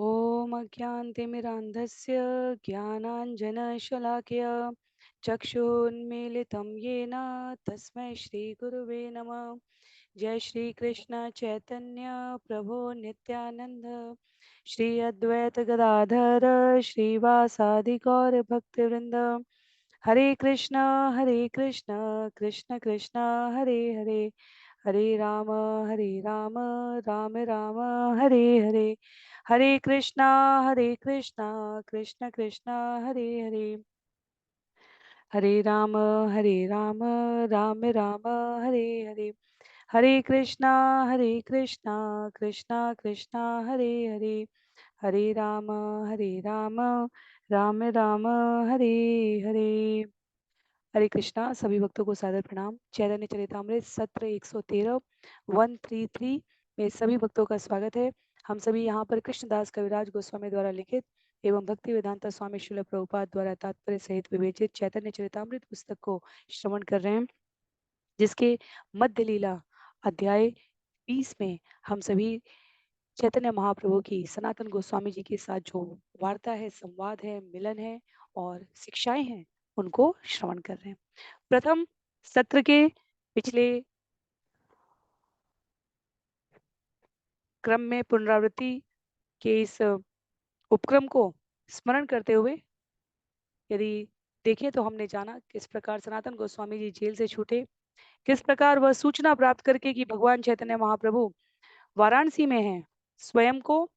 ॐ अज्ञानतिमिरान्धस्य ज्ञानाञ्जनशलाकया चक्षुन्मीलितं येन तस्मै श्रीगुरुवे नमः। जय श्री कृष्ण चैतन्य प्रभु नित्यानंद श्री अद्वैत गदाधर श्रीवासादि गौर भक्तवृंद। हरे कृष्ण कृष्ण कृष्ण हरे हरे, हरे राम राम राम हरे हरे, हरे कृष्णा कृष्ण कृष्ण हरे हरे, हरे राम राम राम हरे हरे, हरे कृष्णा कृष्णा कृष्णा हरे हरे, हरे राम राम राम हरे हरे। हरे कृष्णा। सभी भक्तों को सादर प्रणाम। चैतन्य चरितामृत सत्र 113 133 में सभी भक्तों का स्वागत है। हम सभी यहाँ पर कृष्णदास कविराज गोस्वामी द्वारा लिखित एवं भक्ति वेदांता स्वामी श्रील प्रभुपाद द्वारा तात्पर्य सहित विवेचित चैतन्य चरितामृत पुस्तक को श्रवण कर रहे हैं, जिसके मध्य लीला अध्याय 20 में हम सभी चैतन्य महाप्रभु की सनातन गोस्वामी जी के साथ जो वार्ता है, संवाद है, मिलन है और शिक्षाएं हैं, उनको श्रवण कर रहे हैं। प्रथम सत्र के पिछले क्रम में पुनरावृत्ति के इस उपक्रम को स्मरण करते हुए यदि देखें तो हमने जाना किस प्रकार सनातन गोस्वामी जी जेल से छूटे, किस प्रकार वह सूचना प्राप्त करके कि भगवान चैतन्य महाप्रभु वाराणसी में हैं, स्वयं को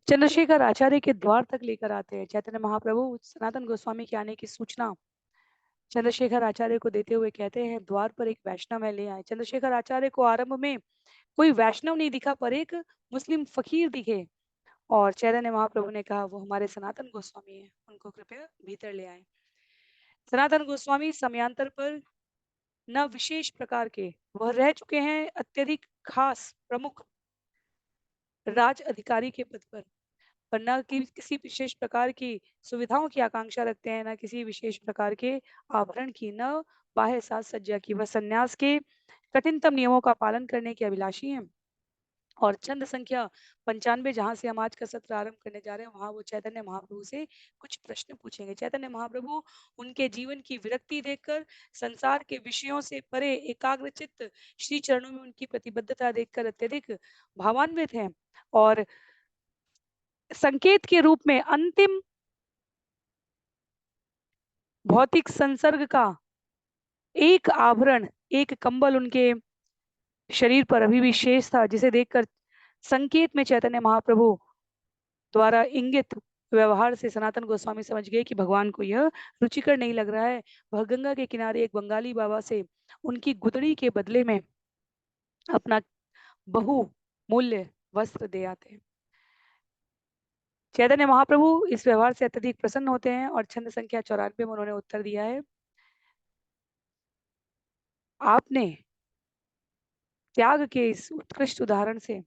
चंद्रशेखर आचार्य के द्वार तक लेकर आते हैं। चैतन्य महाप्रभु सनातन गोस्वामी के आने की सूचना चंद्रशेखर आचार्य को देते हुए कहते हैं, द्वार पर एक वैष्णव है, ले आए। चंद्रशेखर आचार्य को आरंभ में कोई वैष्णव नहीं दिखा, पर एक मुस्लिम फकीर दिखे और चैतन्य महाप्रभु ने कहा वो हमारे सनातन गोस्वामी हैं, उनको कृपया भीतर ले आए। सनातन गोस्वामी समयांतर पर न विशेष प्रकार के वह रह चुके हैं अत्यधिक खास प्रमुख राज अधिकारी के पद पर न कि किसी विशेष प्रकार की सुविधाओं की आकांक्षा रखते हैं, न किसी विशेष प्रकार के आभरण की, न बाह्य साज सज्जा की। वह सन्यास के कठिनतम नियमों का पालन करने के अभिलाषी हैं। और चंद संख्या 95 जहां से हम आज का सत्र आरंभ करने जा रहे हैं, वहां वो चैतन्य महाप्रभु से कुछ प्रश्न पूछेंगे। चैतन्य महाप्रभु उनके जीवन की विरक्ति देखकर, संसार के विषयों से परे एकाग्रचित्त श्री चरणों में उनकी प्रतिबद्धता देखकर अत्यधिक भावान्वित हैं और संकेत के रूप में अंतिम भौतिक संसर्ग का एक आभरण, एक कंबल उनके शरीर पर अभी भी शेष था, जिसे देखकर संकेत में चैतन्य महाप्रभु द्वारा इंगित व्यवहार से सनातन गोस्वामी समझ गए कि भगवान को यह रुचिकर नहीं लग रहा है। वह गंगा के किनारे एक बंगाली बाबा से उनकी गुदड़ी के बदले में अपना बहुमूल्य वस्त्र दे आते हैं। चैतन्य महाप्रभु इस व्यवहार से अत्यधिक प्रसन्न होते हैं और छंद संख्या 94 में उन्होंने उत्तर दिया है, आपने त्याग के इस उत्कृष्ट उदाहरण से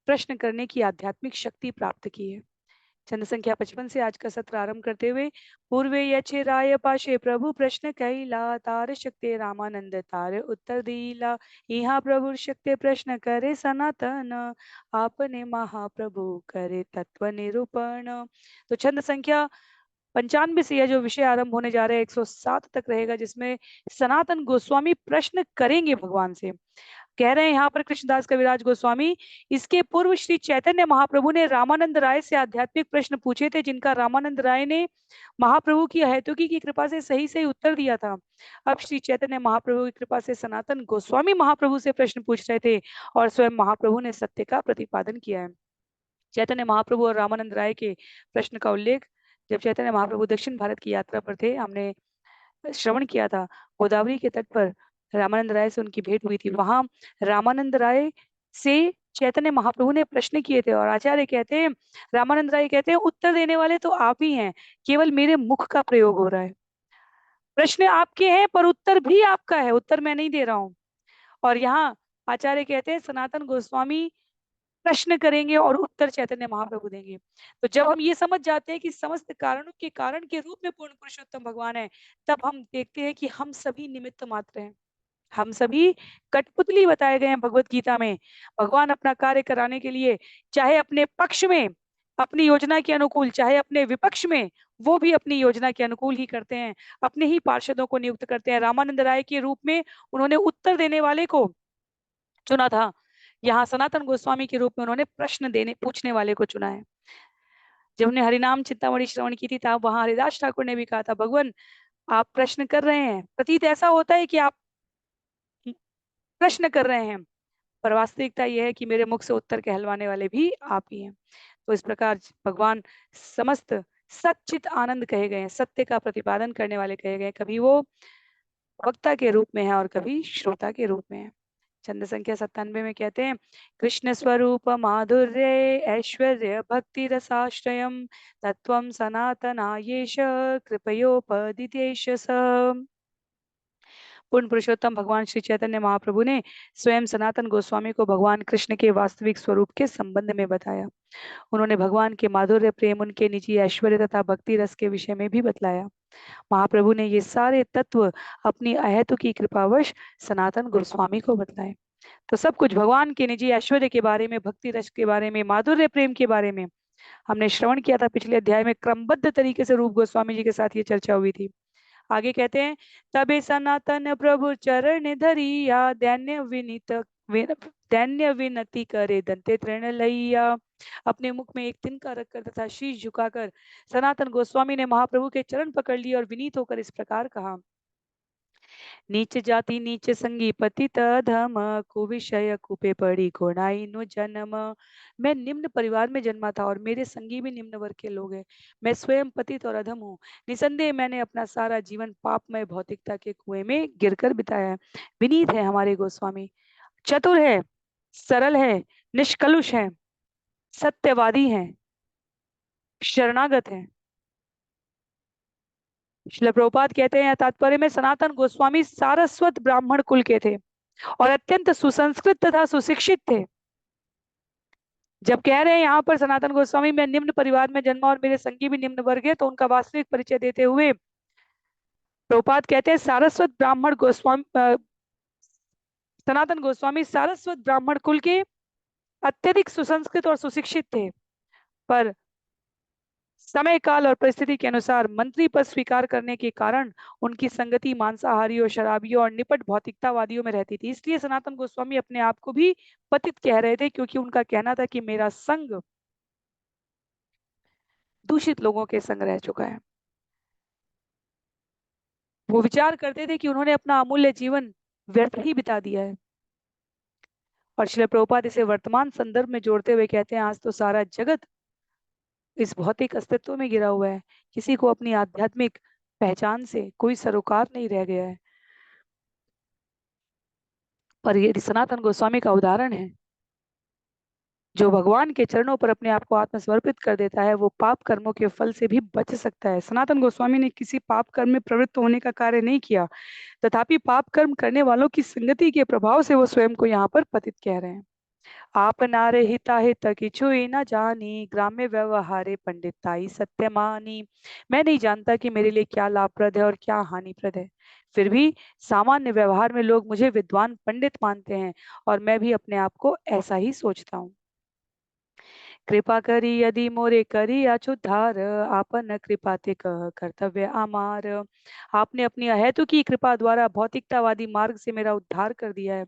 प्रश्न करने की आध्यात्मिक शक्ति प्राप्त की है। छंद संख्या 55 से आज का सत्र आरंभ करते हुए, पूर्वे यचे राय पाशे प्रभु प्रश्न कैला, तार शक्ति रामानंद तार उत्तर दीला, यहाँ प्रभु शक्ति प्रश्न करे सनातन, आपने महाप्रभु करे तत्व निरूपण। तो छंद संख्या 95 से यह जो विषय आरंभ होने जा रहा है 107 तक रहेगा, जिसमें सनातन गोस्वामी प्रश्न करेंगे भगवान से। कह रहे हैं यहाँ पर कृष्णदास कविराज गोस्वामी, इसके पूर्व श्री चैतन्य महाप्रभु ने रामानंद राय से आध्यात्मिक प्रश्न पूछे थे, जिनका रामानंद राय ने महाप्रभु की अहेतुकी की कृपा से सही सही उत्तर दिया था। अब श्री चैतन्य महाप्रभु की कृपा से सनातन गोस्वामी महाप्रभु से प्रश्न पूछ रहे थे और स्वयं महाप्रभु ने सत्य का प्रतिपादन किया है। चैतन्य महाप्रभु और रामानंद राय के प्रश्न का उल्लेख जब चैतन्य महाप्रभु दक्षिण भारत की यात्रा पर थे, हमने श्रवण किया था। गोदावरी के तट पर रामानंद राय से उनकी भेंट हुई थी। वहां रामानंद राय से चैतन्य महाप्रभु ने प्रश्न किए थे और आचार्य कहते हैं, रामानंद राय कहते हैं, उत्तर देने वाले तो आप ही हैं, केवल मेरे मुख का प्रयोग हो रहा है। प्रश्न आपके हैं पर उत्तर भी आपका है, उत्तर मैं नहीं दे रहा हूं। और यहाँ आचार्य कहते हैं सनातन गोस्वामी प्रश्न करेंगे और उत्तर चैतन्य महाप्रभु देंगे। तो जब हम ये समझ जाते हैं कि समस्त कारणों के कारण के रूप में पूर्ण पुरुषोत्तम भगवान है, तब हम देखते हैं कि हम सभी निमित्त मात्र हैं। हम सभी कठपुतली बताए गए हैं भगवत गीता में। भगवान अपना कार्य कराने के लिए चाहे अपने पक्ष में अपनी योजना के अनुकूल, चाहे अपने विपक्ष में, वो भी अपनी योजना के अनुकूल ही करते हैं। अपने ही पार्षदों को नियुक्त करते हैं। रामानंद राय के रूप में उन्होंने उत्तर देने वाले को चुना था। यहाँ सनातन गोस्वामी के रूप में उन्होंने प्रश्न देने पूछने वाले को चुना है। जब उन्हें हरिनाम चिंतामणि श्रवण की थी तब वहां हरिदास ठाकुर ने भी कहा था, भगवान आप प्रश्न कर रहे हैं, प्रतीत ऐसा होता है कि आप प्रश्न कर रहे हैं, पर वास्तविकता यह है कि मेरे मुख से उत्तर कहलवाने वाले भी आप ही हैं। तो इस प्रकार भगवान समस्त सच्चित आनंद कहे गए हैं, सत्य का प्रतिपादन करने वाले कहे गए। कभी वो वक्ता के रूप में है और कभी श्रोता के रूप में है। छंद संख्या 97 में कहते हैं, कृष्ण स्वरूप माधुर्य ऐश्वर्य भक्ति रसाश्रयम तत्वम सनातनायेश कृपयोपदितेश स। पूर्ण पुरुषोत्तम भगवान श्री चैतन्य महाप्रभु ने स्वयं सनातन गोस्वामी को भगवान कृष्ण के वास्तविक स्वरूप के संबंध में बताया। उन्होंने भगवान के माधुर्य प्रेम, उनके निजी ऐश्वर्य तथा भक्ति रस के विषय में भी बतलाया। महाप्रभु ने ये सारे तत्व अपनी अहेतुकी कृपावश सनातन गोस्वामी को बतलाए। तो सब कुछ भगवान के निजी ऐश्वर्य के बारे में, भक्ति रस के बारे में, माधुर्य प्रेम के बारे में हमने श्रवण किया था पिछले अध्याय में। क्रमबद्ध तरीके से रूप गोस्वामी जी के साथ ये चर्चा हुई थी। आगे कहते हैं, तबे सनातन प्रभु चरण धरिया दैन्य विनीत दैन्य विनती करे दंते तृण लैया। अपने मुख में एक तिनका रखकर तथा शीश झुकाकर सनातन गोस्वामी ने महाप्रभु के चरण पकड़ लिए और विनीत होकर इस प्रकार कहा, नीच जाति नीच संगी पतित धम कुविषय कुपे पड़ी घोड़ाई नु जन्म। मैं निम्न परिवार में जन्मा था और मेरे संगी भी निम्न वर्ग के लोग हैं। मैं स्वयं पतित और अधम हूँ। निसंदेह मैंने अपना सारा जीवन पापमय भौतिकता के कुएं में गिरकर बिताया है। विनीत है हमारे गोस्वामी, चतुर है, सरल है, निष्कलुष है, सत्यवादी है, शरणागत है। श्रील प्रभुपाद कहते हैं तात्पर्य में सनातन गोस्वामी सारस्वत ब्राह्मण कुल के थे और अत्यंत सुसंस्कृत तथा सुशिक्षित थे। जब कह रहे हैं यहाँ पर सनातन गोस्वामी मैं निम्न परिवार में जन्मा और मेरे संगी भी निम्न वर्ग है, तो उनका वास्तविक परिचय देते हुए प्रभुपाद कहते हैं सारस्वत ब्राह्मण गोस्वामी सनातन गोस्वामी सारस्वत ब्राह्मण कुल के अत्यधिक सुसंस्कृत और सुशिक्षित थे, पर समय काल और परिस्थिति के अनुसार मंत्री पद स्वीकार करने के कारण उनकी संगति मांसाहारियों, शराबियों और निपट भौतिकतावादियों में रहती थी। इसलिए सनातन गोस्वामी अपने आप को भी पतित कह रहे थे, क्योंकि उनका कहना था कि मेरा संग दूषित लोगों के संग रह चुका है। वो विचार करते थे कि उन्होंने अपना अमूल्य जीवन व्यर्थ ही बिता दिया है। और श्रील प्रभुपाद इसे वर्तमान संदर्भ में जोड़ते हुए कहते हैं, आज तो सारा जगत इस भौतिक अस्तित्व में गिरा हुआ है। किसी को अपनी आध्यात्मिक पहचान से कोई सरोकार नहीं रह गया है। पर ये सनातन गोस्वामी का उदाहरण है। जो भगवान के चरणों पर अपने आप को आत्मसमर्पित कर देता है, वो पाप कर्मों के फल से भी बच सकता है। सनातन गोस्वामी ने किसी पाप कर्म में प्रवृत्त होने का कार्य नहीं किया, तथापि पाप कर्म करने वालों की संगति के प्रभाव से वो स्वयं को यहाँ पर पतित कह रहे हैं। आप नारे हिता हित किछुई न जानी ग्राम्य व्यवहारे पंडिताई सत्य मानी। मैं नहीं जानता कि मेरे लिए क्या लाभप्रद है और क्या हानिप्रद है, फिर भी सामान्य व्यवहार में लोग मुझे विद्वान पंडित मानते हैं और मैं भी अपने आप को ऐसा ही सोचता हूँ। कृपा करी यदि मोरे करी अचुधार आपन कृपा ते कह कर्तव्य आमार। आपने अपनी अहेतुकी कृपा द्वारा भौतिकतावादी मार्ग से मेरा उद्धार कर दिया है।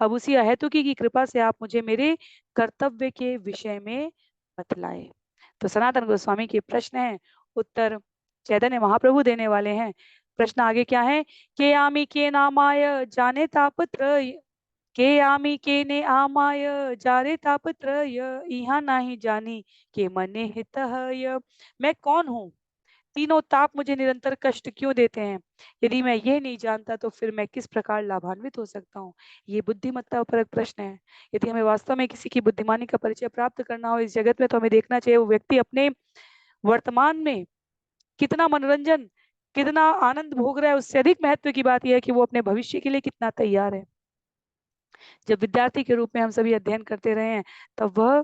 अब उसी अहेतुकी की कृपा से आप मुझे मेरे कर्तव्य के विषय में बतलाए। तो सनातन गोस्वामी के प्रश्न है, उत्तर चैतन्य महाप्रभु देने वाले हैं। प्रश्न आगे क्या है, के आमी के नामाय जाने तापत्र के आमी के ने आमाय जारे तापत्रय इहा नाही जानी के मने हित है। मैं कौन हूँ, तीनों ताप मुझे निरंतर कष्ट क्यों देते हैं। यदि मैं ये नहीं जानता तो फिर मैं किस प्रकार लाभान्वित हो सकता हूँ। ये बुद्धिमत्ता परक प्रश्न है। यदि हमें वास्तव में किसी की बुद्धिमानी का परिचय प्राप्त करना हो इस जगत में, तो हमें देखना चाहिए वो व्यक्ति अपने वर्तमान में कितना मनोरंजन, कितना आनंद भोग रहा है। उससे अधिक महत्व की बात यह है कि वो अपने भविष्य के लिए कितना तैयार है। जब विद्यार्थी के रूप में हम सभी अध्ययन करते रहे हैं, तब वह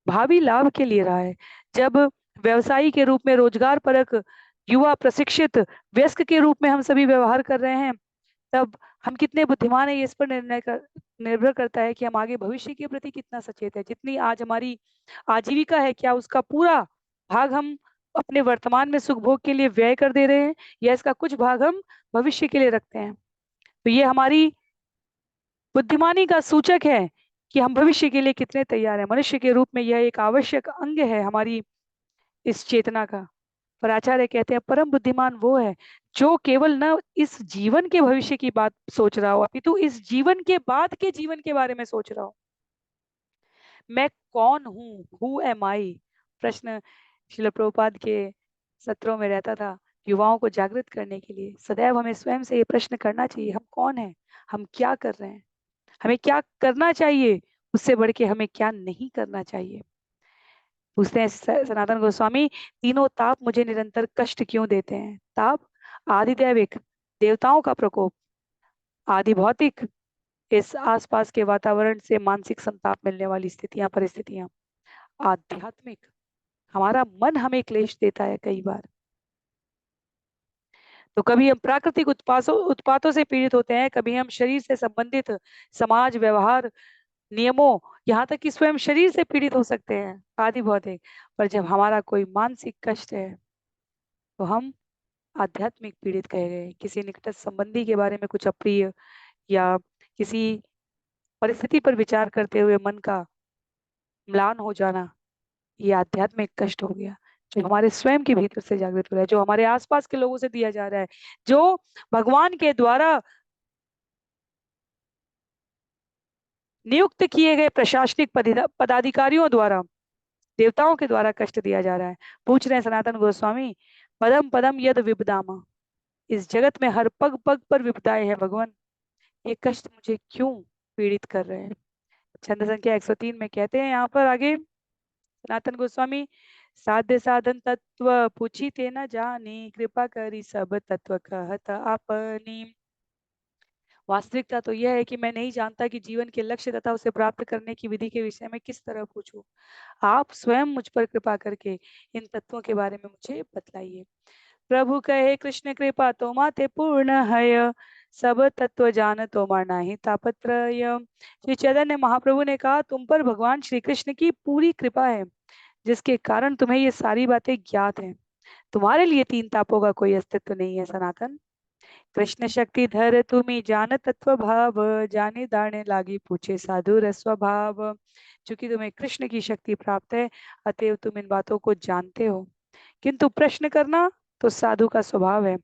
भावी लाभ के लिए रहा है। जब व्यवसायी के रूप में, रोजगार परक युवा प्रशिक्षित वयस्क के रूप में हम सभी व्यवहार कर रहे हैं, तब हम कितने बुद्धिमान है ये इस पर निर्भर करता है कि हम आगे भविष्य के प्रति कितना सचेत है। जितनी आज हमारी आजीविका है, क्या उसका पूरा भाग हम अपने वर्तमान में सुख भोग के लिए व्यय कर दे रहे हैं, या इसका कुछ भाग हम भविष्य के लिए रखते हैं। तो ये हमारी बुद्धिमानी का सूचक है कि हम भविष्य के लिए कितने तैयार हैं। मनुष्य के रूप में यह एक आवश्यक अंग है हमारी इस चेतना का। पर आचार्य कहते हैं परम बुद्धिमान वो है जो केवल न इस जीवन के भविष्य की बात सोच रहा हो, अपितु इस जीवन के बाद के जीवन के बारे में सोच रहा हो। मैं कौन हूँ, हु एम आई, प्रश्न श्रील प्रभुपाद के सत्रों में रहता था युवाओं को जागृत करने के लिए। सदैव हमें स्वयं से ये प्रश्न करना चाहिए, हम कौन हैं, हम क्या कर रहे हैं, हमें क्या करना चाहिए, उससे बढ़ के हमें क्या नहीं करना चाहिए। पूछते हैं सनातन गोस्वामी, तीनों ताप मुझे निरंतर कष्ट क्यों देते हैं? ताप, आदि दैविक, देवताओं का प्रकोप, आदि भौतिक, इस आसपास के वातावरण से मानसिक संताप मिलने वाली स्थितियां परिस्थितियां, आध्यात्मिक, हमारा मन हमें क्लेश देता है कई बार। तो कभी हम प्राकृतिक उत्पातों से पीड़ित होते हैं, कभी हम शरीर से संबंधित समाज व्यवहार नियमों, यहाँ तक कि स्वयं शरीर से पीड़ित हो सकते हैं, आदि भौतिक। पर जब हमारा कोई मानसिक कष्ट है तो हम आध्यात्मिक पीड़ित कहे गए। किसी निकट संबंधी के बारे में कुछ अप्रिय या किसी परिस्थिति पर विचार करते हुए मन का म्लान हो जाना, ये आध्यात्मिक कष्ट हो गया, जो हमारे स्वयं के भीतर से जागृत हो रहा है, जो हमारे आसपास के लोगों से दिया जा रहा है, जो भगवान के द्वारा नियुक्त किए गए प्रशासनिक पदाधिकारियों द्वारा, देवताओं के द्वारा कष्ट दिया जा रहा है। पूछ रहे हैं सनातन गोस्वामी, पदम पदम यद विपदामा, इस जगत में हर पग पग पर विपदाएं हैं भगवान, ये कष्ट मुझे क्यों पीड़ित कर रहे हैं? छंद संख्या 103 में कहते हैं यहाँ पर आगे सनातन गोस्वामी, साध्य साधन तत्व पूछी ते न जानी, कृपा करी सब तत्व कहत आपनी। वास्तविकता तो यह है कि मैं नहीं जानता कि जीवन के लक्ष्य तथा उसे प्राप्त करने की विधि के विषय में किस तरह पूछूं। आप स्वयं मुझ पर कृपा करके इन तत्वों के बारे में मुझे बतलाइए। प्रभु कहे कृष्ण कृपा तो माते पूर्ण है, सब तत्व जान तो माना ही तापत्रय। श्री चैतन्य महाप्रभु ने कहा तुम पर भगवान श्री कृष्ण की पूरी कृपा है, जिसके कारण तुम्हें ये सारी बातें ज्ञात हैं। तुम्हारे लिए तीन तापों का कोई अस्तित्व नहीं है सनातन। कृष्ण शक्ति धर तुम्हें जान तत्व भाव, जाने दाने लागी पूछे साधु स्वभाव। चूंकि तुम्हें कृष्ण की शक्ति प्राप्त है, अतएव तुम इन बातों को जानते हो, किंतु प्रश्न करना तो साधु का स्वभाव है।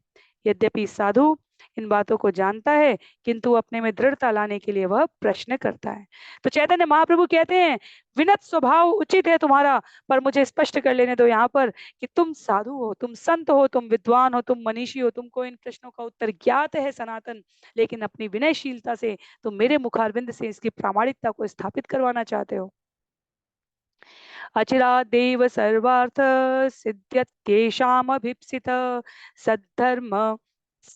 यद्यपि साधु इन बातों को जानता है, किंतु अपने में दृढ़ता लाने के लिए वह प्रश्न करता है। तो चैतन्य महाप्रभु कहते हैं विनत स्वभाव उचित है तुम्हारा, पर मुझे स्पष्ट कर लेने दो यहाँ पर कि तुम साधु हो, तुम संत हो, तुम विद्वान हो, तुम मनीषी हो, तुमको इन प्रश्नों का उत्तर ज्ञात है सनातन, लेकिन अपनी विनयशीलता से तुम मेरे मुखारविंद से इसकी प्रामाणिकता को स्थापित करवाना चाहते हो। अचिरादेव सर्वार्थ सिद्ध्यत्येषामभीप्सित सद्धर्म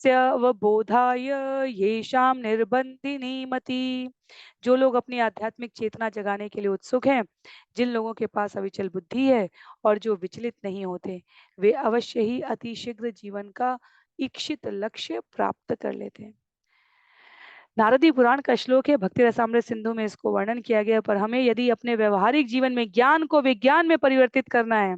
अवबोधाय येषाम निर्बंधिनी मति। जो लोग अपनी आध्यात्मिक चेतना जगाने के लिए उत्सुक हैं, जिन लोगों के पास अविचल बुद्धि है और जो विचलित नहीं होते, वे अवश्य ही अतिशीघ्र जीवन का इच्छित लक्ष्य प्राप्त कर लेते हैं। नारदी पुराण का श्लोक है, भक्ति रसामृत सिंधु में इसको वर्णन किया गया। पर हमें यदि अपने व्यवहारिक जीवन में ज्ञान को विज्ञान में परिवर्तित करना है,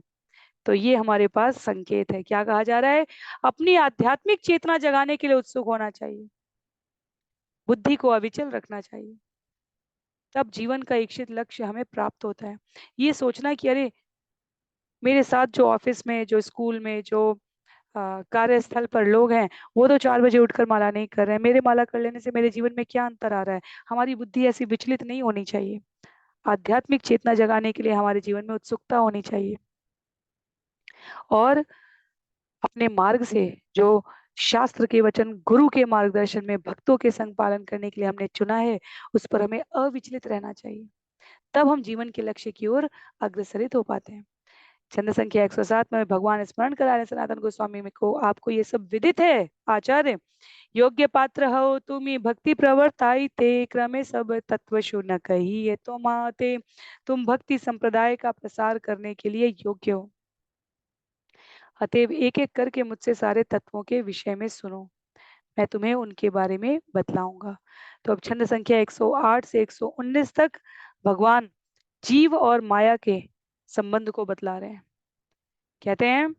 तो ये हमारे पास संकेत है। क्या कहा जा रहा है? अपनी आध्यात्मिक चेतना जगाने के लिए उत्सुक होना चाहिए, बुद्धि को अविचल रखना चाहिए, तब जीवन का इच्छित लक्ष्य हमें प्राप्त होता है। ये सोचना कि अरे मेरे साथ जो ऑफिस में, जो स्कूल में, जो कार्यस्थल पर लोग हैं, वो तो 4 बजे उठकर माला नहीं कर रहे हैं, मेरे माला कर लेने से मेरे जीवन में क्या अंतर आ रहा है? हमारी बुद्धि ऐसी विचलित नहीं होनी चाहिए। आध्यात्मिक चेतना जगाने के लिए हमारे जीवन में उत्सुकता होनी चाहिए, और अपने मार्ग से जो शास्त्र के वचन, गुरु के मार्गदर्शन में भक्तों के संग पालन करने के लिए हमने चुना है, उस पर हमें अविचलित रहना चाहिए। तब हम जीवन के लक्ष्य की ओर अग्रसरित हो पाते हैं। छंद संख्या 107 में भगवान स्मरण करा रहे सनातन गोस्वामी में को, आपको ये सब विदित है आचार्य? योग्य पात्र हो तुम्ही भक्ति प्रवर्ताई ते, क्रमे सब तत्व शून्य कही ये तो माते। तुम भक्ति संप्रदाय का प्रसार करने के लिए योग्य हो, अतएव एक एक करके मुझसे सारे तत्वों के विषय में सुनो। मैं तुम्हें उनके बारे में बतलाऊंगा। तो अब छंद संख्या 108 से 119 तक भगवान जीव और माया के संबंध को बतला रहे हैं। कहते हैं,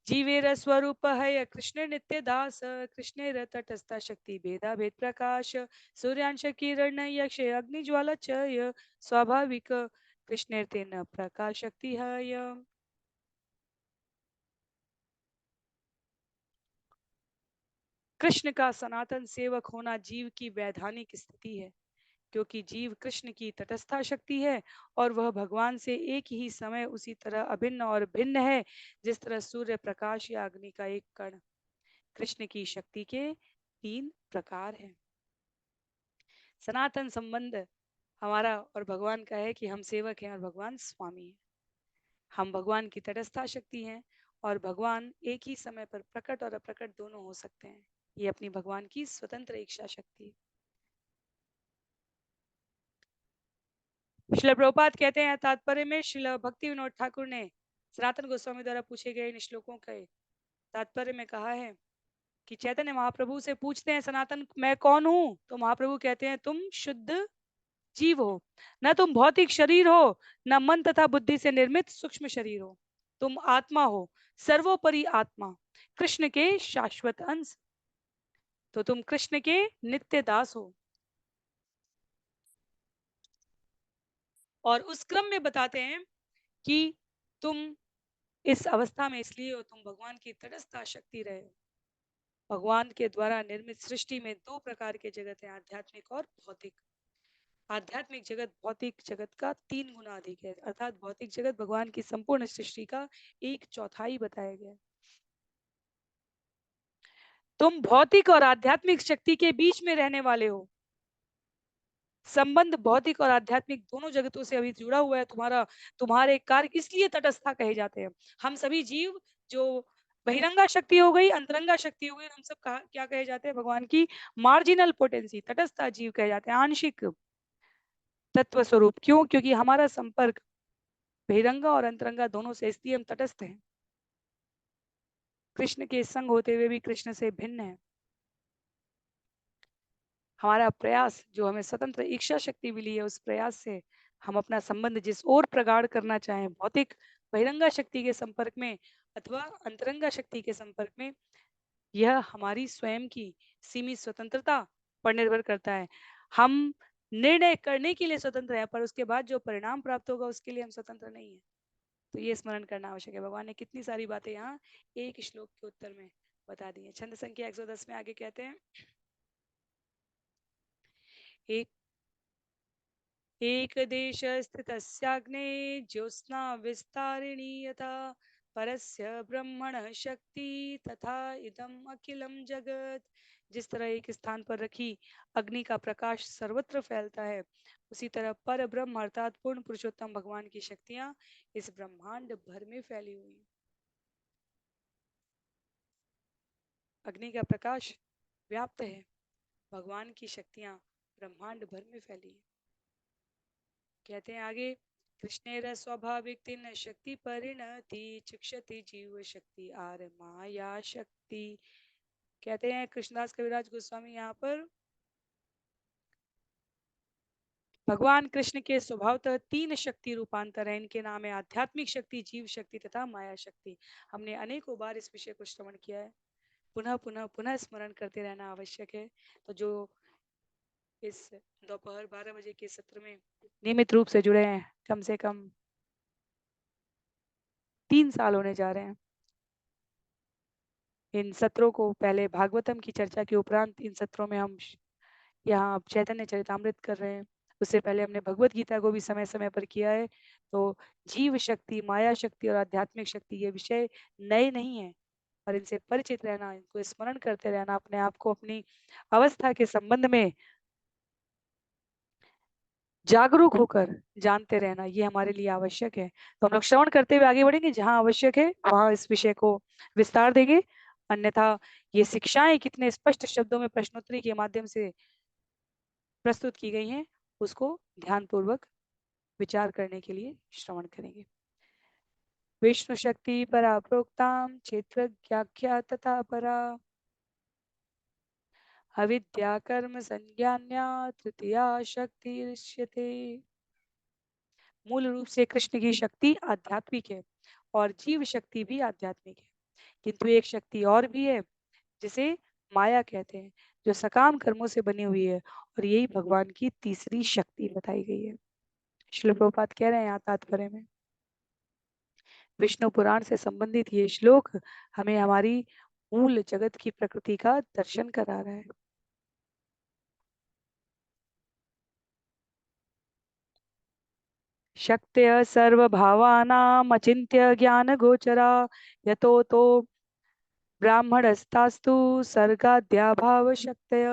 जीवेर स्वरूप है कृष्ण नित्य दास, कृष्ण तटस्थ शक्ति भेदा भेद प्रकाश, सूर्यांश किरण यक्ष अग्नि ज्वाला चय, स्वाभाविक कृष्ण तेन प्रकाश शक्ति है। कृष्ण का सनातन सेवक होना जीव की वैधानिक स्थिति है, क्योंकि जीव कृष्ण की तटस्था शक्ति है और वह भगवान से एक ही समय उसी तरह अभिन्न और भिन्न है जिस तरह सूर्य प्रकाश या अग्नि का एक कण। कृष्ण की शक्ति के तीन प्रकार हैं। सनातन संबंध हमारा और भगवान का है कि हम सेवक हैं और भगवान स्वामी हैं। हम भगवान की तटस्था शक्ति हैं और भगवान एक ही समय पर प्रकट और अप्रकट दोनों हो सकते हैं। ये अपनी भगवान की स्वतंत्र इच्छा शक्ति है। श्रील प्रभुपाद कहते हैं, तात्पर्य में श्रील भक्ति विनोद ठाकुर ने सनातन गोस्वामी द्वारा पूछे गए इन श्लोकों के तात्पर्य में कहा है कि चैतन्य महाप्रभु से पूछते हैं, सनातन मैं कौन हूँ? तो महाप्रभु कहते हैं, तुम शुद्ध जीव हो, न तुम भौतिक शरीर हो, न मन तथा बुद्धि से निर्मित सूक्ष्म शरीर हो। तुम आत्मा हो, सर्वोपरि आत्मा, कृष्ण के शाश्वत अंश। तो तुम कृष्ण के नित्य दास हो। और उस क्रम में बताते हैं कि तुम इस अवस्था में इसलिए हो, तुम भगवान की तटस्थ शक्ति रहे हो। भगवान के द्वारा निर्मित सृष्टि में दो प्रकार के जगत हैं, आध्यात्मिक और भौतिक। आध्यात्मिक जगत भौतिक जगत का 3 गुना अधिक है, अर्थात भौतिक जगत भगवान की संपूर्ण सृष्टि का 1/4 बताया गया। तुम भौतिक और आध्यात्मिक शक्ति के बीच में रहने वाले हो। संबंध भौतिक और आध्यात्मिक दोनों जगतों से अभी जुड़ा हुआ है तुम्हारा। तुम्हारे कार्य इसलिए तटस्था कहे जाते हैं। हम सभी जीव जो बहिरंगा शक्ति हो गई, अंतरंगा शक्ति हो गई, हम सब क्या कहे जाते हैं? भगवान की मार्जिनल पोटेंसी, तटस्था जीव कहे जाते हैं, आंशिक तत्व स्वरूप। क्यों? क्योंकि हमारा संपर्क बहिरंगा और अंतरंगा दोनों से, इसलिए हम तटस्थ हैं। कृष्ण के संग होते हुए भी कृष्ण से भिन्न है। हमारा प्रयास जो हमें स्वतंत्र इच्छा शक्ति मिली है, उस प्रयास से हम अपना संबंध जिस ओर प्रगाढ़ करना चाहें, भौतिक बहिरंगा शक्ति के संपर्क में अथवा अंतरंगा शक्ति के संपर्क में, यह हमारी स्वयं की सीमित स्वतंत्रता पर निर्भर करता है। हम निर्णय करने के लिए स्वतंत्र है, पर उसके बाद जो परिणाम प्राप्त होगा उसके लिए हम स्वतंत्र नहीं है। तो ये स्मरण करना आवश्यक है। भगवान ने कितनी सारी बातें यहाँ एक श्लोक के उत्तर में बता दी है। छंद संख्या 110 में आगे कहते हैं, एक एक देश स्थितस्याग्ने ज्योत्स्ना विस्तारिणी यथा परस्य ब्रह्मण शक्ति तथा इदम अखिलम जगत। जिस तरह एक स्थान पर रखी अग्नि का प्रकाश सर्वत्र फैलता है, उसी तरह पर ब्रह्म अर्थात पूर्ण पुरुषोत्तम भगवान की शक्तियां इस ब्रह्मांड भर में फैली हुई हैं। अग्नि का प्रकाश व्याप्त है, भगवान की शक्तियां ब्रह्मांड भर में फैली है। कहते हैं आगे, कृष्णेर स्वाभाविक तीन शक्ति परिणति चिक्षति जीव शक्ति आर माया शक्ति। कहते हैं कृष्णदास कविराज गोस्वामी यहाँ पर भगवान कृष्ण के स्वभावतः 3 शक्ति रूपांतर है। इनके नाम है आध्यात्मिक शक्ति, जीव शक्ति तथा माया शक्ति। हमने अनेकों बार इस विषय को श्रवण किया है, पुनः पुनः पुनः स्मरण करते रहना आवश्यक है। तो जो इस दोपहर 12 बजे के सत्र में नियमित रूप से जुड़े हैं, कम से कम 3 साल होने जा रहे हैं। इन सत्रों को पहले भागवतम की चर्चा के उपरांत इन सत्रों में हम यहाँ चैतन्य चरितामृत कर रहे हैं। उससे पहले हमने भगवत गीता को भी समय समय पर किया है। तो जीव शक्ति, माया शक्ति और आध्यात्मिक शक्ति ये विषय नए नहीं है, और इनसे परिचित रहना, इनको स्मरण करते रहना, अपने आप को अपनी अवस्था के संबंध में जागरूक होकर जानते रहना, ये हमारे लिए आवश्यक है। तो हम लोग श्रवण करते हुए आगे बढ़ेंगे, जहाँ आवश्यक है वहां इस विषय को विस्तार देंगे। अन्यथा ये शिक्षाएं कितने स्पष्ट शब्दों में प्रश्नोत्तरी के माध्यम से प्रस्तुत की गई हैं, उसको ध्यानपूर्वक विचार करने के लिए श्रवण करेंगे। विष्णु शक्ति परा प्रोक्ताम क्षेत्रज्ञाख्या तथा परा अविद्या कर्म संज्ञान्या तृतीया शक्ति ऋष्यते। मूल रूप से कृष्ण की शक्ति आध्यात्मिक है और जीव शक्ति भी आध्यात्मिक है, किंतु एक शक्ति और भी है जिसे माया कहते हैं, जो सकाम कर्मों से बनी हुई है, और यही भगवान की तीसरी शक्ति बताई गई है। श्रील प्रभुपाद कह रहे हैं यहाँ तात्पर्य में, विष्णु पुराण से संबंधित ये श्लोक हमें हमारी मूल जगत की प्रकृति का दर्शन करा रहा है। शक्तय सर्वभावानां अचिन्त्य ज्ञान गोचरा यतो तो ब्राह्मणस्तास्तु सर्गाद्याभाव शक्तय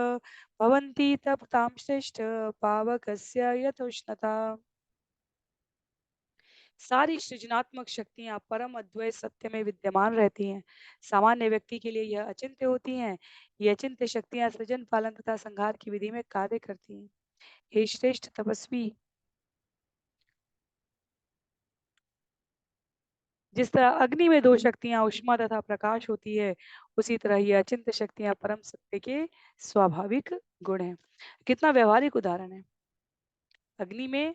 भवन्ति तप्तां श्रेष्ठ पावकस्य यथोष्णता। सारी सृजनात्मक शक्तियां परम अद्वैत सत्य में विद्यमान रहती हैं। सामान्य व्यक्ति के लिए यह अचिंत्य होती हैं। ये अचिंत्य शक्तियां सृजन पालन तथा संहार की विधि में कार्य करती हैं। हे श्रेष्ठ तपस्वी, जिस तरह अग्नि में दो शक्तियां उष्मा तथा प्रकाश होती है, उसी तरह ये अचिंत्य शक्तियां परम सत्य के स्वाभाविक गुण हैं। कितना व्यवहारिक उदाहरण है। अग्नि में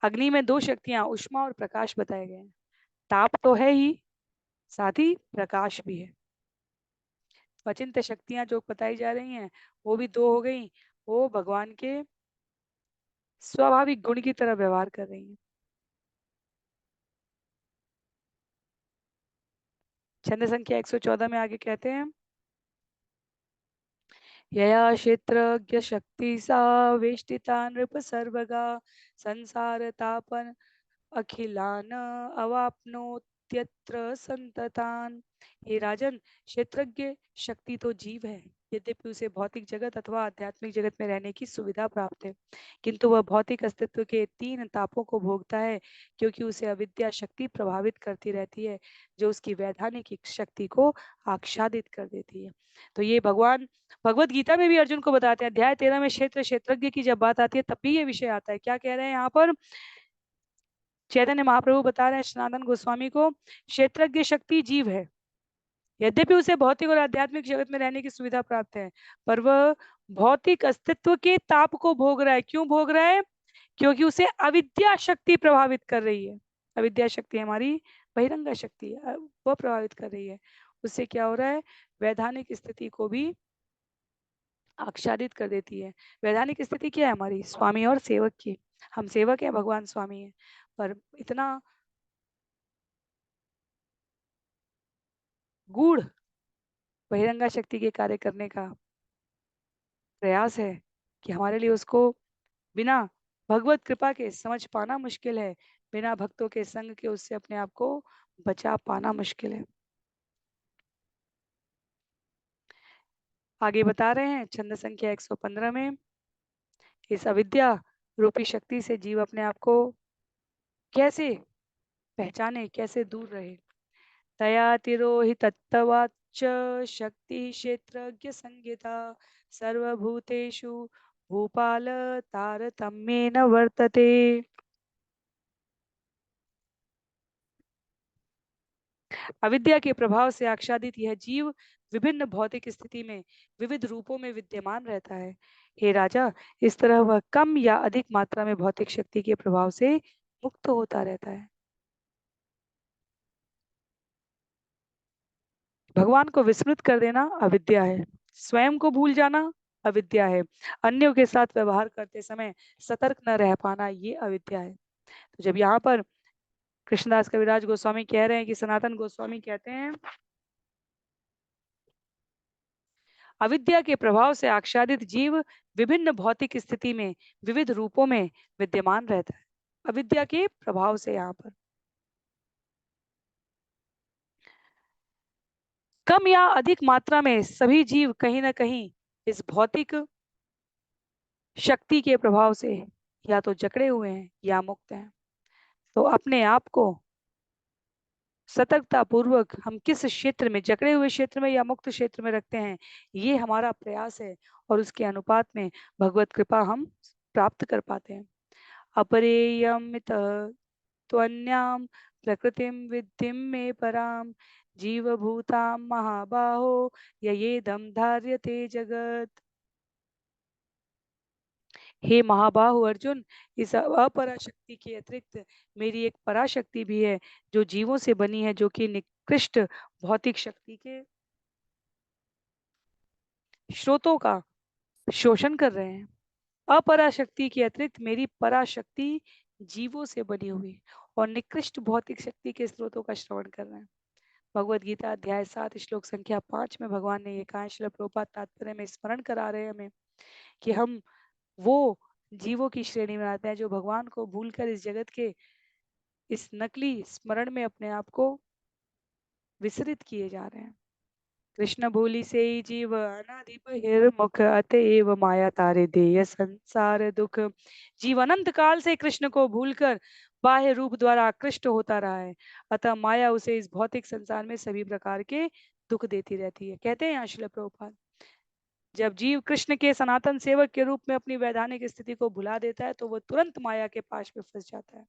अग्नि में दो शक्तियां उष्मा और प्रकाश बताए गए हैं। ताप तो है ही, साथ ही प्रकाश भी है। अचिंत्य शक्तियां जो बताई जा रही हैं वो भी दो हो गई, वो भगवान के स्वाभाविक गुण की तरह व्यवहार कर रही हैं। छंद संख्या 114 में आगे कहते हैं, यया क्षेत्रज्ञ शक्ति सा वेष्टिता नृप सर्वगा संसार तापन अखिलान अवाप्नोत्यत्र संततान। हे राजन, क्षेत्रज्ञ शक्ति तो जीव है, यद्यपि उसे भौतिक जगत अथवा आध्यात्मिक जगत में रहने की सुविधा प्राप्त है, किंतु वह भौतिक अस्तित्व के तीन तापों को भोगता है, क्योंकि उसे अविद्या शक्ति प्रभावित करती रहती है, जो उसकी वैधानिक शक्ति को आच्छादित कर देती है। तो ये भगवान भगवत गीता में भी अर्जुन को बताते हैं, अध्याय 13 में क्षेत्र क्षेत्रज्ञ की जब बात आती है तब भी ये विषय आता है। क्या कह रहे हैं यहाँ पर? चैतन्य महाप्रभु बता रहे हैं सनातन गोस्वामी को, क्षेत्रज्ञ शक्ति जीव है, यद्यपि उसे भौतिक और आध्यात्मिक जगत में रहने की सुविधा प्राप्त है, पर वह भौतिक अस्तित्व के ताप को भोग रहा है। क्यों भोग रहा है? क्योंकि उसे अविद्या शक्ति प्रभावित कर रही है। अविद्या शक्ति हमारी बहिरंगा शक्ति है, वह प्रभावित कर रही है। उससे क्या हो रहा है? वैधानिक स्थिति को भी आच्छादित कर देती है। वैधानिक स्थिति क्या है? हमारी स्वामी और सेवक की। हम सेवक हैं, भगवान स्वामी है, पर इतना गूढ़ बहिरंगा शक्ति के कार्य करने का प्रयास है कि हमारे लिए उसको बिना भगवत कृपा के समझ पाना मुश्किल है, बिना भक्तों के संग के उससे अपने आप को बचा पाना मुश्किल है। आगे बता रहे हैं छंद संख्या 115 में, इस अविद्या रूपी शक्ति से जीव अपने आप को कैसे पहचाने, कैसे दूर रहे। तया तिरोहितत्वाच्च शक्ति क्षेत्रज्ञ संज्ञिता सर्वभूतेषु भूपाल तारतम्येन वर्तते। अविद्या के प्रभाव से आच्छादित यह जीव विभिन्न भौतिक स्थिति में विविध रूपों में विद्यमान रहता है। हे राजा, इस तरह वह कम या अधिक मात्रा में भौतिक शक्ति के प्रभाव से मुक्त होता रहता है। भगवान को विस्मृत कर देना अविद्या है, स्वयं को भूल जाना अविद्या है, अन्यों के साथ व्यवहार करते समय सतर्क न रह पाना ये अविद्या है। तो जब यहाँ पर कृष्णदास कविराज गोस्वामी कह रहे हैं कि सनातन गोस्वामी कहते हैं, अविद्या के प्रभाव से आच्छादित जीव विभिन्न भौतिक स्थिति में विविध रूपों में विद्यमान रहता है। अविद्या के प्रभाव से यहाँ पर कम या अधिक मात्रा में सभी जीव कहीं ना कहीं इस भौतिक शक्ति के प्रभाव से या तो जकड़े हुए हैं या मुक्त हैं। तो अपने आप को सतर्कता पूर्वक हम किस क्षेत्र में, जकड़े हुए क्षेत्र में या मुक्त क्षेत्र में रखते हैं, ये हमारा प्रयास है और उसके अनुपात में भगवत कृपा हम प्राप्त कर पाते हैं। अपरेयमित त्वन्यां प्रकृतिं विद्धिं मे परां जीवभूतां महाबाहो ययेदं धार्यते जगत्। हे महाबाहु अर्जुन, इस अपराशक्ति के अतिरिक्त मेरी एक पराशक्ति भी है जो जीवों से बनी है, जो कि निकृष्ट भौतिक शक्ति के स्रोतों का शोषण कर रहे हैं। अपराशक्ति के अतिरिक्त मेरी पराशक्ति जीवों से बनी हुई और निकृष्ट भौतिक शक्ति के स्रोतों का श्रवण कर रहे हैं। भगवद गीता अध्याय 7 श्लोक संख्या 5 में भगवान ने ये कहा। श्रील प्रभुपाद तात्पर्य में स्मरण करा रहे हैं हमें कि हम वो जीवों की श्रेणी में आते हैं जो भगवान को भूलकर इस जगत के इस नकली स्मरण में अपने आप को विसरित किए जा रहे हैं। कृष्ण भूलि से ही जीव अनादि बहिर्मुख अतएव माया तारे देय संसार दुख। जीव अनंत काल से कृष्ण को भूलकर बाह्य रूप द्वारा आकृष्ट होता रहा है, अतः माया उसे इस भौतिक संसार में सभी प्रकार के दुख देती रहती है। कहते हैं यहाँ श्रील प्रभुपाद, जब जीव कृष्ण के सनातन सेवक के रूप में अपनी वैधानिक स्थिति को भुला देता है तो वह तुरंत माया के पाश में फंस जाता है।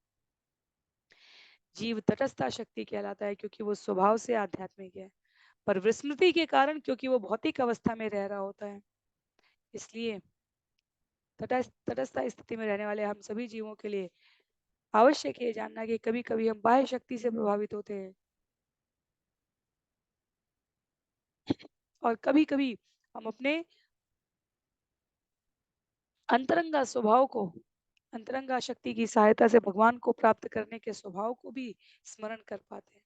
जीव तटस्था शक्ति कहलाता है क्योंकि वो स्वभाव से आध्यात्मिक है, पर विस्मृति के कारण क्योंकि वो भौतिक अवस्था में रह रहा होता है। इसलिए तटस्थ स्थिति में रहने वाले हम सभी जीवों के लिए आवश्यक है जानना कि कभी कभी हम बाह्य शक्ति से प्रभावित होते हैं और कभी कभी हम अपने अंतरंगा स्वभाव को, अंतरंगा शक्ति की सहायता से भगवान को प्राप्त करने के स्वभाव को भी स्मरण कर पाते हैं।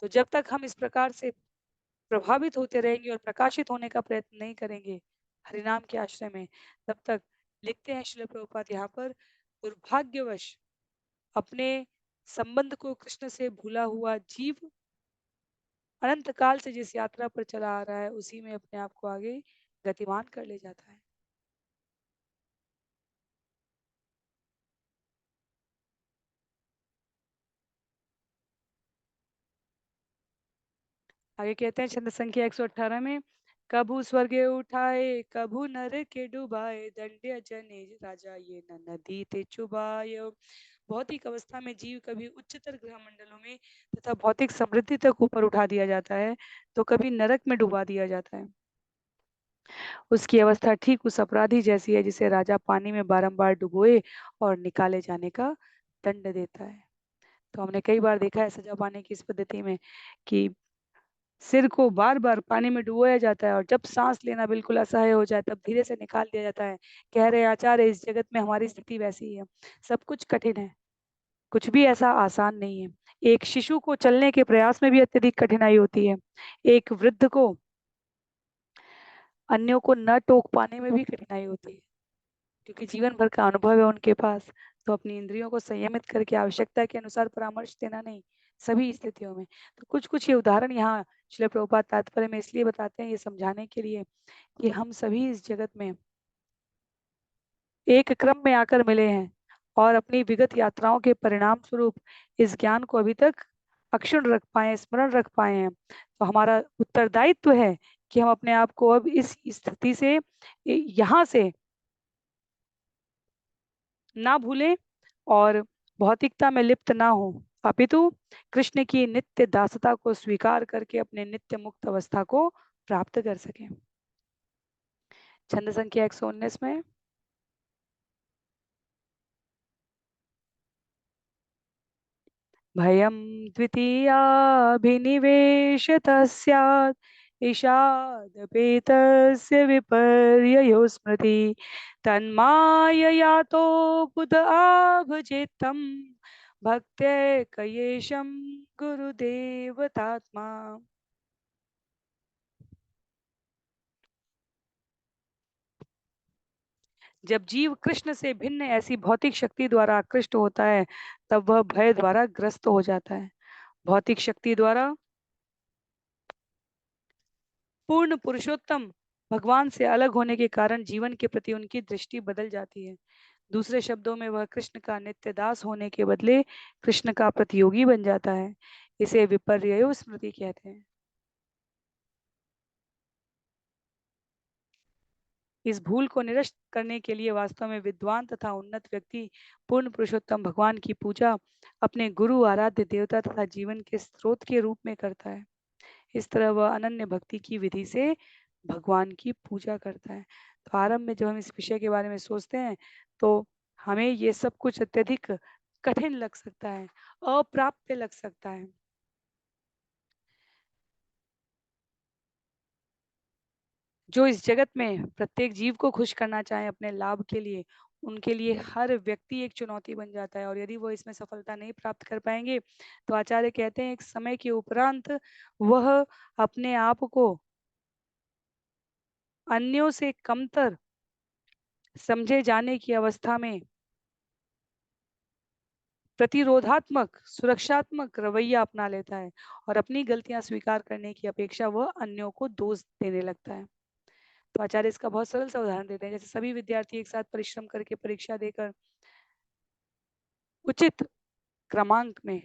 तो जब तक हम इस प्रकार से प्रभावित होते रहेंगे और प्रकाशित होने का प्रयत्न नहीं करेंगे हरिनाम के आश्रय में, तब तक, लिखते हैं श्रील प्रभुपाद यहाँ पर, दुर्भाग्यवश अपने संबंध को कृष्ण से भूला हुआ जीव अनंत काल से जिस यात्रा पर चला आ रहा है उसी में अपने आप को आगे गतिमान कर ले जाता है। आगे कहते हैं छंद संख्या 118 में, कभू स्वर्गे उठाए कभू नर के डुबाए दंड्य जने राजा ये न नदी ते चुबाय। भौतिक अवस्था में जीव कभी उच्चतर ग्रह मंडलों में तथा भौतिक समृद्धि तक ऊपर उठा दिया जाता है तो कभी नरक में डुबा दिया जाता है। उसकी अवस्था ठीक उस अपराधी जैसी है जिसे राजा पानी में बारंबार डुबोए और निकाले जाने का दंड देता है। तो हमने कई बार देखा है सजा पाने की इस पद्धति में कि सिर को बार बार पानी में डुबोया जाता है और जब सांस लेना बिल्कुल असह्य हो जाए तब धीरे से निकाल दिया जाता है। कह रहे आचार्य, इस जगत में हमारी स्थिति वैसी ही है, सब कुछ कठिन है, कुछ भी ऐसा आसान नहीं है। एक शिशु को चलने के प्रयास में भी अत्यधिक कठिनाई होती है, एक वृद्ध को अन्यों को न टोक पाने में भी कठिनाई होती है, क्योंकि जीवन भर का अनुभव है उनके पास। तो अपनी इंद्रियों को संयमित करके आवश्यकता के अनुसार परामर्श देना नहीं, सभी स्थितियों में। तो कुछ कुछ ये उदाहरण यहाँ श्रील प्रभुपाद तात्पर्य में इसलिए बताते हैं, ये समझाने के लिए कि हम सभी इस जगत में एक क्रम में आकर मिले हैं और अपनी विगत यात्राओं के परिणाम स्वरूप इस ज्ञान को अभी तक अक्षुण्ण रख पाए, स्मरण रख पाए हैं। तो हमारा उत्तरदायित्व है कि हम अपने आप को अब इस स्थिति से, यहाँ से ना भूलें और भौतिकता में लिप्त ना हो, अपितु कृष्ण की नित्य दासता को स्वीकार करके अपने नित्य मुक्त अवस्था को प्राप्त कर सकें। छंद संख्या 119 में, भयं द्वितीयाभिनिवेशतः स्यात् ईषादपेतस्य विपर्ययो स्मृति तन्माययातो बुध आभजेत्तं भक्त्यैकयेशं गुरुदेवतात्मा। जब जीव कृष्ण से भिन्न ऐसी भौतिक शक्ति द्वारा आकृष्ट होता है तब वह भय द्वारा ग्रस्त हो जाता है। भौतिक शक्ति द्वारा पूर्ण पुरुषोत्तम भगवान से अलग होने के कारण जीवन के प्रति उनकी दृष्टि बदल जाती है। दूसरे शब्दों में वह कृष्ण का नित्य दास होने के बदले कृष्ण का प्रतियोगी बन जाता है। इसे विपर्ययो स्मृति कहते हैं। इस भूल को निरस्त करने के लिए वास्तव में विद्वान तथा उन्नत व्यक्ति पूर्ण पुरुषोत्तम भगवान की पूजा अपने गुरु, आराध्य देवता तथा जीवन के स्रोत के रूप में करता है। इस तरह वह अनन्य भक्ति की विधि से भगवान की पूजा करता है। तो आरंभ में जब हम इस विषय के बारे में सोचते हैं तो हमें ये सब कुछ अत्यधिक कठिन लग सकता है, अप्राप्य लग सकता है। जो इस जगत में प्रत्येक जीव को खुश करना चाहे अपने लाभ के लिए, उनके लिए हर व्यक्ति एक चुनौती बन जाता है, और यदि वो इसमें सफलता नहीं प्राप्त कर पाएंगे तो आचार्य कहते हैं एक समय के उपरांत वह अपने आप को अन्यों से कमतर समझे जाने की अवस्था में प्रतिरोधात्मक सुरक्षात्मक रवैया अपना लेता है और अपनी गलतियां स्वीकार करने की अपेक्षा वह अन्यों को दोष देने लगता है। तो आचार्य इसका बहुत सरल सा उदाहरण देते हैं, जैसे सभी विद्यार्थी एक साथ परिश्रम करके परीक्षा देकर उचित क्रमांक में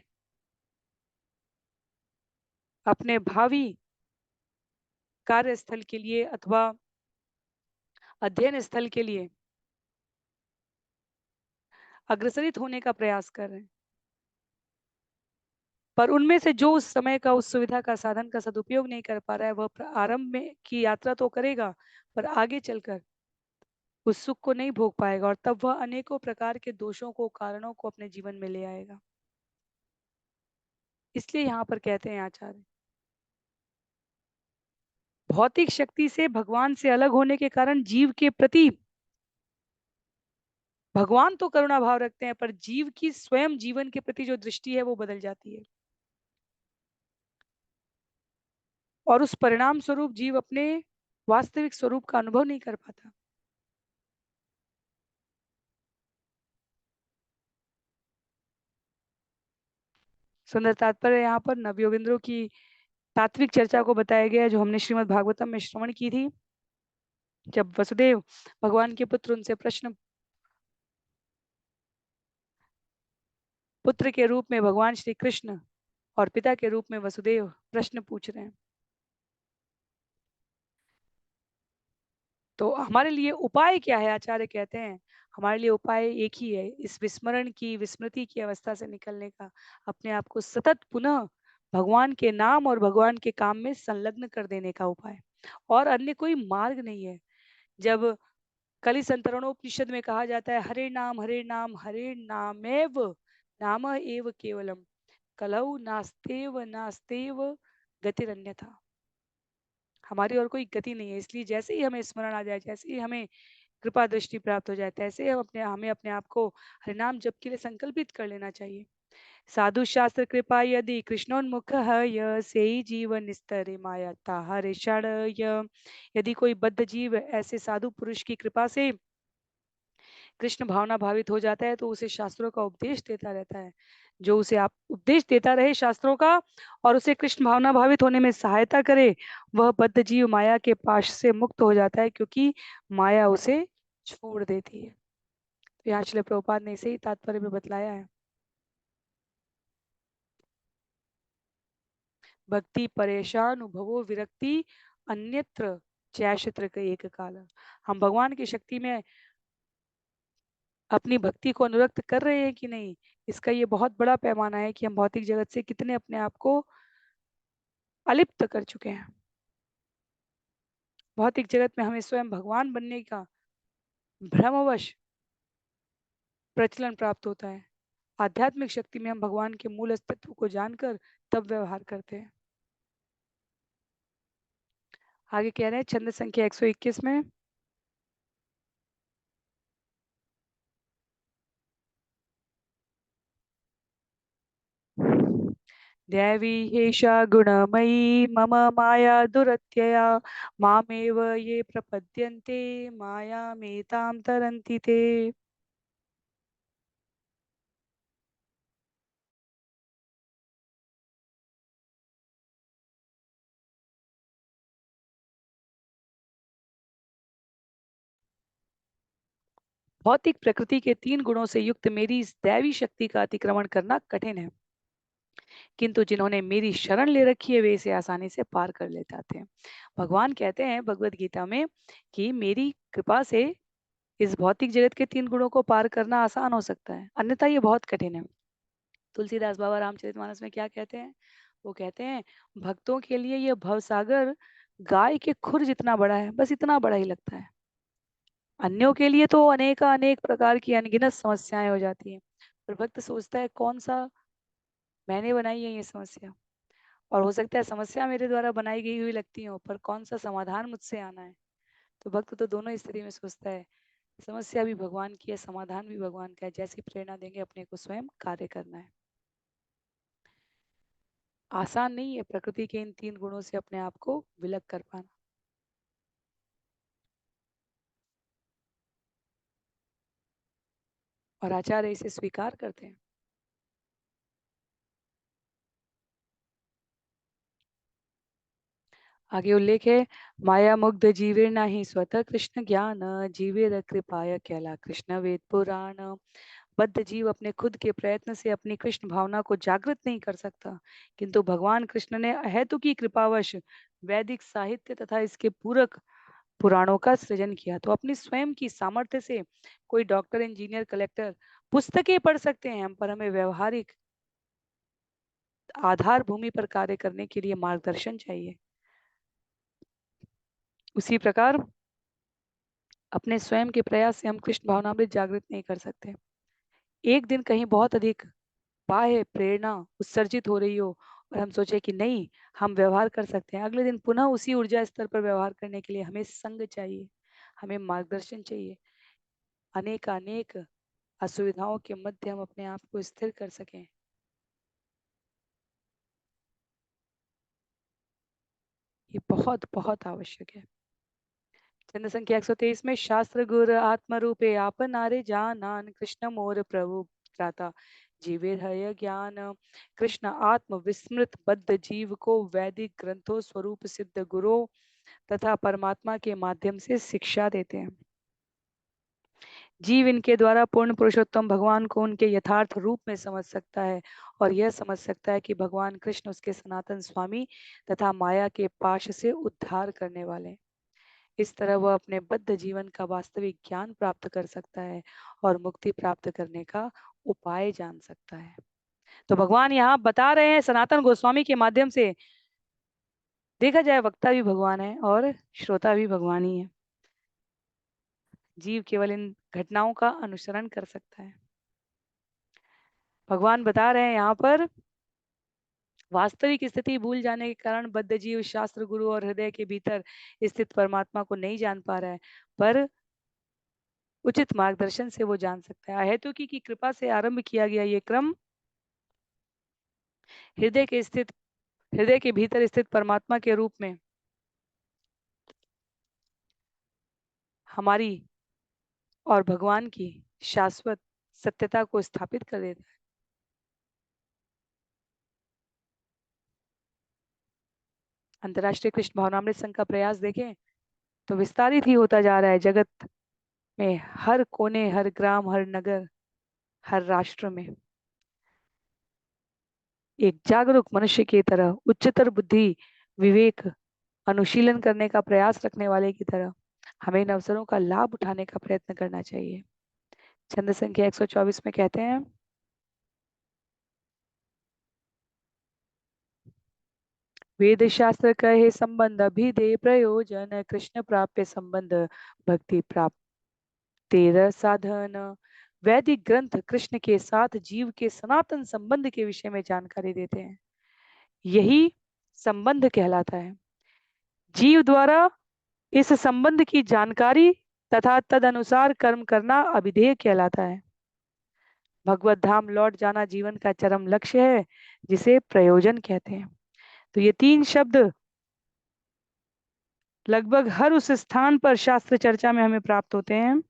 अपने भावी कार्यस्थल के लिए अथवा अध्ययन स्थल के लिए अग्रसरित होने का प्रयास कर रहे हैं, पर उनमें से जो उस समय का उस सुविधा का साधन का सदुपयोग नहीं कर पा रहा है, वह आरंभ में की यात्रा तो करेगा पर आगे चलकर उस सुख को नहीं भोग पाएगा, और तब वह अनेकों प्रकार के दोषों को, कारणों को अपने जीवन में ले आएगा। इसलिए यहाँ पर कहते हैं आचार्य, भौतिक शक्ति से भगवान से अलग होने के कारण जीव के प्रति भगवान तो करुणा भाव रखते हैं, पर जीव की स्वयं जीवन के प्रति जो दृष्टि है वो बदल जाती है, और उस परिणाम स्वरूप जीव अपने वास्तविक स्वरूप का अनुभव नहीं कर पाता। सुंदर तात्पर्य यहाँ पर नवयोगेंद्रों की तात्विक चर्चा को बताया गया है, जो हमने श्रीमद् भागवतम में श्रवण की थी। जब वसुदेव भगवान के पुत्र उनसे प्रश्न, पुत्र के रूप में भगवान श्री कृष्ण और पिता के रूप में वसुदेव प्रश्न पूछ रहे हैं, तो हमारे लिए उपाय क्या है? आचार्य कहते हैं हमारे लिए उपाय एक ही है, इस विस्मरण की, विस्मृति की अवस्था से निकलने का, अपने आप को सतत पुनः भगवान के नाम और भगवान के काम में संलग्न कर देने का उपाय, और अन्य कोई मार्ग नहीं है। जब कलि संतरणोपनिषद में कहा जाता है हरे नामेव नाम एव केवलम कलौ नास्तेव नास्तेव गतिरन्यथा, हमारी और कोई गति नहीं है। इसलिए जैसे ही हमें स्मरण आ जाए, जैसे ही हमें कृपा दृष्टि प्राप्त हो जाए, तैसे हमें अपने आप को हरिनाम जप के लिए संकल्पित कर लेना चाहिए। साधु शास्त्र कृपा यदि कृष्णोन्मुख य से जीवन स्तरे माया ताहरे क्षण यदि कोई बद्ध जीव ऐसे साधु पुरुष की कृपा से कृष्ण भावना भावित हो जाता है, तो उसे शास्त्रों का उपदेश देता रहता है। जो उसे आप उपदेश देता रहे शास्त्रों का और उसे कृष्ण भावना भावित होने में सहायता करे, वह बद्ध जीव माया के पाश से मुक्त हो जाता है, क्योंकि माया उसे छोड़ देती है। तो यहाँ श्रील प्रभुपाद ने इसे ही तात्पर्य में बतलाया है। भक्ति परेशान उभवो विरक्ति अन्यत्र चैशित्र के एक काल, हम भगवान की शक्ति में अपनी भक्ति को अनुरक्त कर रहे हैं कि नहीं, इसका ये बहुत बड़ा पैमाना है कि हम भौतिक जगत से कितने अपने आप को अलिप्त कर चुके हैं। भौतिक जगत में हमें स्वयं भगवान बनने का भ्रमवश प्रचलन प्राप्त होता है। आध्यात्मिक शक्ति में हम भगवान के मूल अस्तित्व को जानकर तब व्यवहार करते हैं। आगे कह रहे हैं छंद संख्या 121 में, दैवी एषा गुणमयी मम माया दुरत्यया मामेव ये प्रपद्यन्ते मायामेतां तरन्ति ते। भौतिक प्रकृति के 3 गुणों से युक्त मेरी इस दैवी शक्ति का अतिक्रमण करना कठिन है, किंतु जिन्होंने मेरी शरण ले रखी है वे इसे आसानी से पार कर ले जाते हैं। भगवान कहते हैं भगवत गीता में कि मेरी कृपा से इस भौतिक जगत के 3 गुणों को पार करना आसान हो सकता है, अन्यथा ये बहुत कठिन है। तुलसीदास बाबा रामचरितमानस में क्या कहते हैं? वो कहते हैं, भक्तों के लिए ये भवसागर गाय के खुर जितना बड़ा है, बस इतना बड़ा ही लगता है। अन्यों के लिए तो अनेक प्रकार की अनगिनत समस्याएं हो जाती हैं, पर भक्त सोचता है कौन सा मैंने बनाई है ये समस्या, और हो सकता है समस्या मेरे द्वारा बनाई गई हुई लगती हो, पर कौन सा समाधान मुझसे आना है। तो भक्त तो दोनों स्थिति में सोचता है, समस्या भी भगवान की है, समाधान भी भगवान का है, जैसी प्रेरणा देंगे अपने को स्वयं कार्य करना है। आसान नहीं है प्रकृति के इन 3 गुणों से अपने आप को विलग कर पाना। और आचार्य इसे स्वीकार करते हैं। आगे उल्लेख है, माया मुग्ध जीवे नाही स्वतः कृष्ण ज्ञान, जीवे कृपाय कहला कृष्ण वेद पुराण। बद्ध जीव अपने खुद के प्रयत्न से अपनी कृष्ण भावना को जागृत नहीं कर सकता, किंतु भगवान कृष्ण ने अहेतु की कृपावश वैदिक साहित्य तथा इसके पूरक पुराणों का सृजन किया। तो अपनी स्वयं की सामर्थ्य से कोई डॉक्टर, इंजीनियर, कलेक्टर पुस्तकें पढ़ सकते हैं हम, पर हमें व्यवहारिक आधार भूमि पर कार्य करने के लिए मार्गदर्शन चाहिए। उसी प्रकार अपने स्वयं के प्रयास से हम कृष्ण भावनामृत जागृत नहीं कर सकते। एक दिन कहीं बहुत अधिक बाह्य प्रेरणा उत्सर्जित हो रही हो और हम सोचे कि नहीं हम व्यवहार कर सकते हैं, अगले दिन पुनः उसी ऊर्जा स्तर पर व्यवहार करने के लिए हमें संग चाहिए, हमें मार्गदर्शन चाहिए। अनेक असुविधाओं के मध्य हम अपने आप को स्थिर कर सकें, ये बहुत बहुत आवश्यक है। चंद्र संख्या 123 में, शास्त्र गुर आत्म रूपे आप नारे जानान कृष्ण मोर प्रभु त्राता जीवे हय ज्ञान। कृष्ण आत्म विस्मृत बद्ध जीव को वैदिक ग्रंथों स्वरूप सिद्ध गुरु तथा परमात्मा के माध्यम से शिक्षा देते हैं। जीव इनके द्वारा पूर्ण पुरुषोत्तम भगवान को उनके यथार्थ रूप में समझ सकता है और यह समझ सकता है कि भगवान कृष्ण उसके सनातन स्वामी तथा माया के पाश से उद्धार करने वाले। इस तरह वह अपने बद्ध जीवन का वास्तविक ज्ञान प्राप्त कर सकता है और मुक्ति प्राप्त करने का उपाय जान सकता है। तो भगवान यहाँ बता रहे हैं सनातन गोस्वामी के माध्यम से, देखा जाए वक्ता भी भगवान है और श्रोता भी भगवान ही है। जीव केवल इन घटनाओं का अनुसरण कर सकता है। भगवान बता रहे हैं यहाँ पर, वास्तविक स्थिति भूल जाने के कारण बद्ध जीव शास्त्र गुरु और हृदय के भीतर स्थित परमात्मा को नहीं जान पा रहा है, पर उचित मार्गदर्शन से वो जान सकता है। अहेतुकी की कृपा से आरंभ किया गया ये क्रम हृदय के भीतर स्थित परमात्मा के रूप में हमारी और भगवान की शाश्वत सत्यता को स्थापित कर देता है। अंतर्राष्ट्रीय कृष्ण भावनामृत संघ का प्रयास देखें तो विस्तारित ही होता जा रहा है। जगत में हर कोने, हर ग्राम, हर नगर, हर राष्ट्र में एक जागरूक मनुष्य की तरह, उच्चतर बुद्धि, विवेक, अनुशीलन करने का प्रयास रखने वाले की तरह हमें इन अवसरों का लाभ उठाने का प्रयत्न करना चाहिए। छंद संख्या 124 में कहते हैं, वेद शास्त्र कहे संबंध अभिधेय प्रयोजन, कृष्ण प्राप्य संबंध भक्ति प्राप्त तेरह साधन। वैदिक ग्रंथ कृष्ण के साथ जीव के सनातन संबंध के विषय में जानकारी देते हैं। यही संबंध कहलाता है। जीव द्वारा इस संबंध की जानकारी तथा तदनुसार कर्म करना अभिधेय कहलाता है। भगवत धाम लौट जाना जीवन का चरम लक्ष्य है, जिसे प्रयोजन कहते हैं। तो ये 3 शब्द लगभग हर उस स्थान पर शास्त्र चर्चा में हमें प्राप्त होते हैं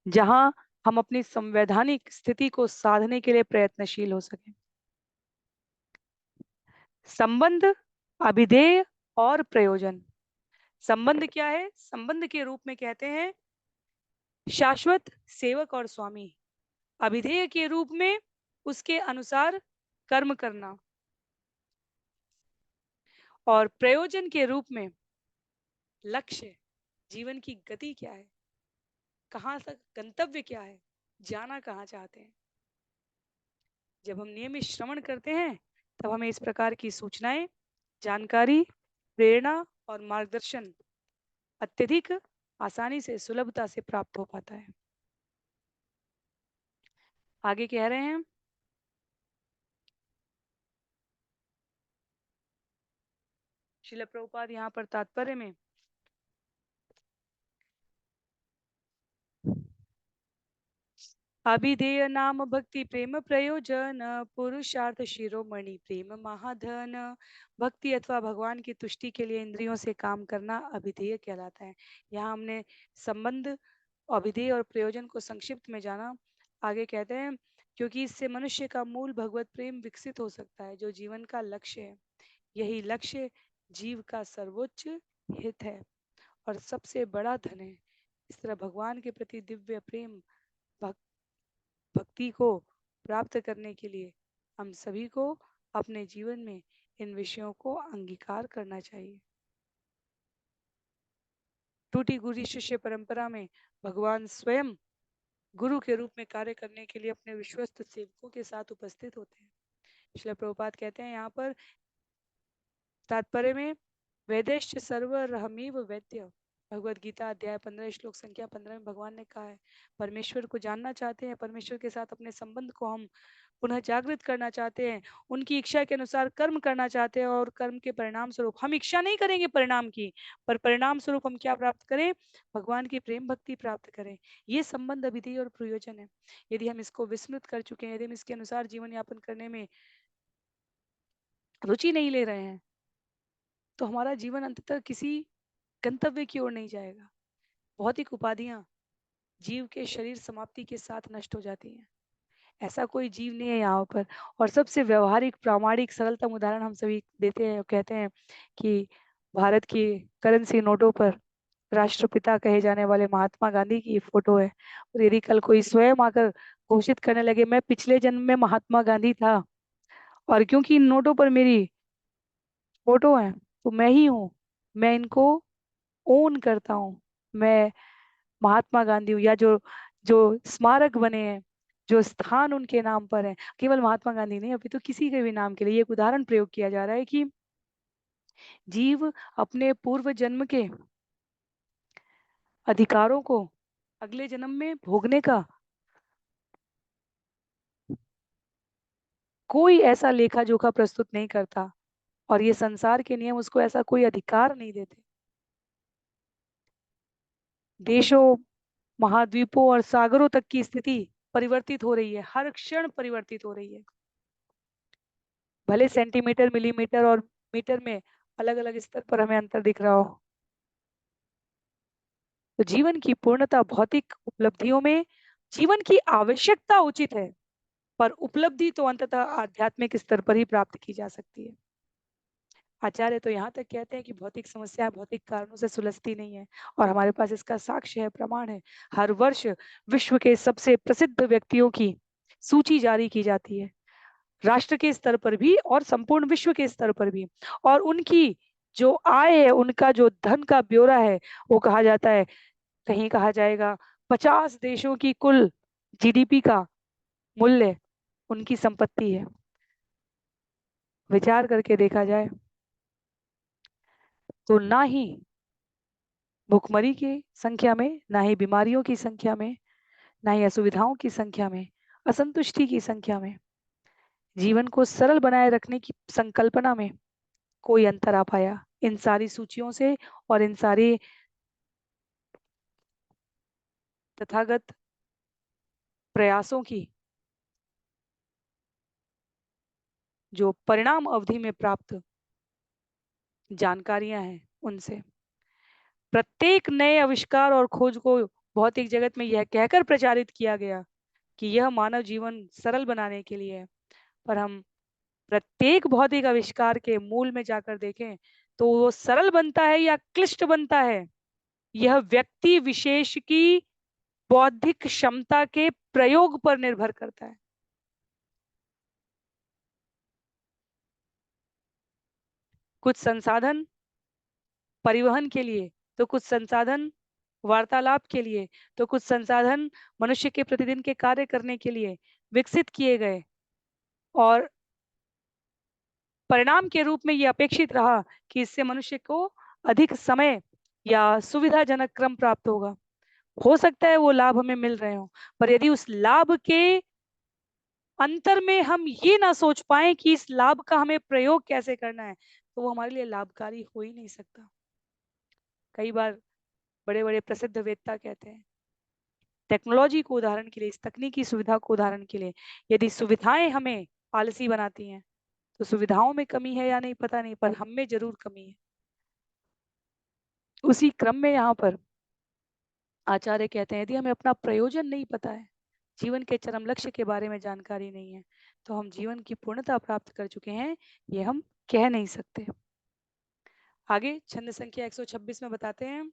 जहां हम अपनी संवैधानिक स्थिति को साधने के लिए प्रयत्नशील हो सके। संबंध, अभिधेय और प्रयोजन, संबंध क्या है? संबंध के रूप में कहते हैं शाश्वत सेवक और स्वामी। अभिधेय के रूप में उसके अनुसार कर्म करना, और प्रयोजन के रूप में लक्ष्य, जीवन की गति क्या है, कहाँ तक गंतव्य क्या है, जाना कहाँ चाहते हैं। जब हम नियमित श्रवण करते हैं तब हमें इस प्रकार की सूचनाएं, जानकारी, प्रेरणा और मार्गदर्शन अत्यधिक आसानी से, सुलभता से प्राप्त हो पाता है। आगे कह रहे हैं, श्रील प्रभुपाद यहाँ पर तात्पर्य में अभिधेय नाम भक्ति प्रेम प्रयोजन पुरुषार्थ शिरोमणि प्रेम महाधन। भक्ति अथवा भगवान की तुष्टि के लिए इंद्रियों से काम करना अभिधेय कहलाता है। यहाँ हमने संबंध, अभिधेय और प्रयोजन को संक्षिप्त में जाना। आगे कहते हैं, क्योंकि इससे मनुष्य का मूल भगवत प्रेम विकसित हो सकता है जो जीवन का लक्ष्य है। यही लक्ष्य जीव का सर्वोच्च हित है और सबसे बड़ा धन है। इस तरह भगवान के प्रति दिव्य प्रेम, भक्ति को प्राप्त करने के लिए हम सभी को अपने जीवन में इन विषयों को अंगीकार करना चाहिए। टूटी गुरी शिष्य परंपरा में भगवान स्वयं गुरु के रूप में कार्य करने के लिए अपने विश्वस्त सेवकों के साथ उपस्थित होते हैं। श्रील प्रभुपाद कहते हैं यहाँ पर तात्पर्य में, वेदेश्च सर्वरहमेव वेद्य। भगवत गीता अध्याय 15 श्लोक संख्या 15 में भगवान ने कहा है, परमेश्वर को जानना चाहते हैं, परमेश्वर के साथ अपने संबंध को हम पुनः जागृत करना चाहते हैं, उनकी इच्छा के अनुसार कर्म करना चाहते हैं, और कर्म के परिणाम स्वरूप हम इच्छा नहीं करेंगे परिणाम की, पर परिणाम स्वरूप हम क्या प्राप्त करें? भगवान की प्रेम भक्ति प्राप्त करें। ये संबंध अभिधेय और प्रयोजन है। यदि हम इसको विस्मृत कर चुके हैं, यदि हम इसके अनुसार जीवन यापन करने में रुचि नहीं ले रहे हैं, तो हमारा जीवन अंततः किसी गंतव्य की ओर नहीं जाएगा। भौतिक उपाधियां जीव के शरीर समाप्ति के साथ नष्ट हो जाती हैं। ऐसा कोई जीव नहीं है यहाँ पर। और सबसे व्यवहारिक, प्रामाणिक, सरलतम उदाहरण हम सभी देते हैं और कहते हैं कि भारत की करेंसी नोटों पर राष्ट्रपिता कहे जाने वाले महात्मा गांधी की फोटो है। और यदि कल कोई स्वयं आकर घोषित करने लगे, मैं पिछले जन्म में महात्मा गांधी था और क्योंकि इन नोटों पर मेरी फोटो है तो मैं ही हूँ, मैं इनको ओन करता हूँ, मैं महात्मा गांधी हूँ, या जो जो स्मारक बने हैं, जो स्थान उनके नाम पर है, केवल महात्मा गांधी नहीं, अभी तो किसी के भी नाम के लिए एक उदाहरण प्रयोग किया जा रहा है कि जीव अपने पूर्व जन्म के अधिकारों को अगले जन्म में भोगने का कोई ऐसा लेखा जोखा प्रस्तुत नहीं करता, और ये संसार के नियम उसको ऐसा कोई अधिकार नहीं देते। देशों, महाद्वीपों और सागरों तक की स्थिति परिवर्तित हो रही है, हर क्षण परिवर्तित हो रही है। भले सेंटीमीटर, मिलीमीटर और मीटर में अलग अलग स्तर पर हमें अंतर दिख रहा हो। तो जीवन की पूर्णता भौतिक उपलब्धियों में, जीवन की आवश्यकता उचित है, पर उपलब्धि तो अंततः आध्यात्मिक स्तर पर ही प्राप्त की जा सकती है। आचार्य तो यहाँ तक कहते हैं कि भौतिक समस्या भौतिक कारणों से सुलझती नहीं है, और हमारे पास इसका साक्ष्य है, प्रमाण है। हर वर्ष विश्व के सबसे प्रसिद्ध व्यक्तियों की सूची जारी की जाती है, राष्ट्र के स्तर पर भी और संपूर्ण विश्व के स्तर पर भी। और उनकी जो आय है, उनका जो धन का ब्यौरा है, वो कहा जाता है, कहीं कहा जाएगा 50 देशों की कुल जीडीपी का मूल्य उनकी संपत्ति है। विचार करके देखा जाए तो ना ही भुखमरी की संख्या में, ना ही बीमारियों की संख्या में, ना ही असुविधाओं की संख्या में, असंतुष्टि की संख्या में, जीवन को सरल बनाए रखने की संकल्पना में कोई अंतर आ पाया इन सारी सूचियों से, और इन सारे तथागत प्रयासों की जो परिणाम अवधि में प्राप्त जानकारियां हैं उनसे। प्रत्येक नए आविष्कार और खोज को भौतिक जगत में यह कहकर प्रचारित किया गया कि यह मानव जीवन सरल बनाने के लिए है, पर हम प्रत्येक भौतिक आविष्कार के मूल में जाकर देखें तो वो सरल बनता है या क्लिष्ट बनता है, यह व्यक्ति विशेष की बौद्धिक क्षमता के प्रयोग पर निर्भर करता है। कुछ संसाधन परिवहन के लिए, तो कुछ संसाधन वार्तालाप के लिए, तो कुछ संसाधन मनुष्य के प्रतिदिन के कार्य करने के लिए विकसित किए गए, और परिणाम के रूप में ये अपेक्षित रहा कि इससे मनुष्य को अधिक समय या सुविधाजनक क्रम प्राप्त होगा। हो सकता है वो लाभ हमें मिल रहे हों, पर यदि उस लाभ के अंतर में हम ये ना सोच पाएँ कि इस लाभ का हमें प्रयोग कैसे करना है, तो वो हमारे लिए लाभकारी हो ही नहीं सकता। कई बार बड़े-बड़े प्रसिद्ध वेत्ता कहते हैं, टेक्नोलॉजी को उदाहरण के लिए, इस तकनीकी सुविधा को उदाहरण के लिए, यदि सुविधाएँ हमें आलसी बनाती हैं, तो सुविधाओं में कमी है या नहीं पता नहीं, पर हम में ज़रूर कमी है। उसी क्रम में यहाँ पर आचार्य कहते हैं, यदि हमें अपना प्रयोजन नहीं पता है, जीवन के चरम लक्ष्य के बारे में जानकारी नहीं है, तो हम जीवन की पूर्णता प्राप्त कर चुके हैं, ये हम कह नहीं सकते। आगे छंद संख्या 126 में बताते हैं,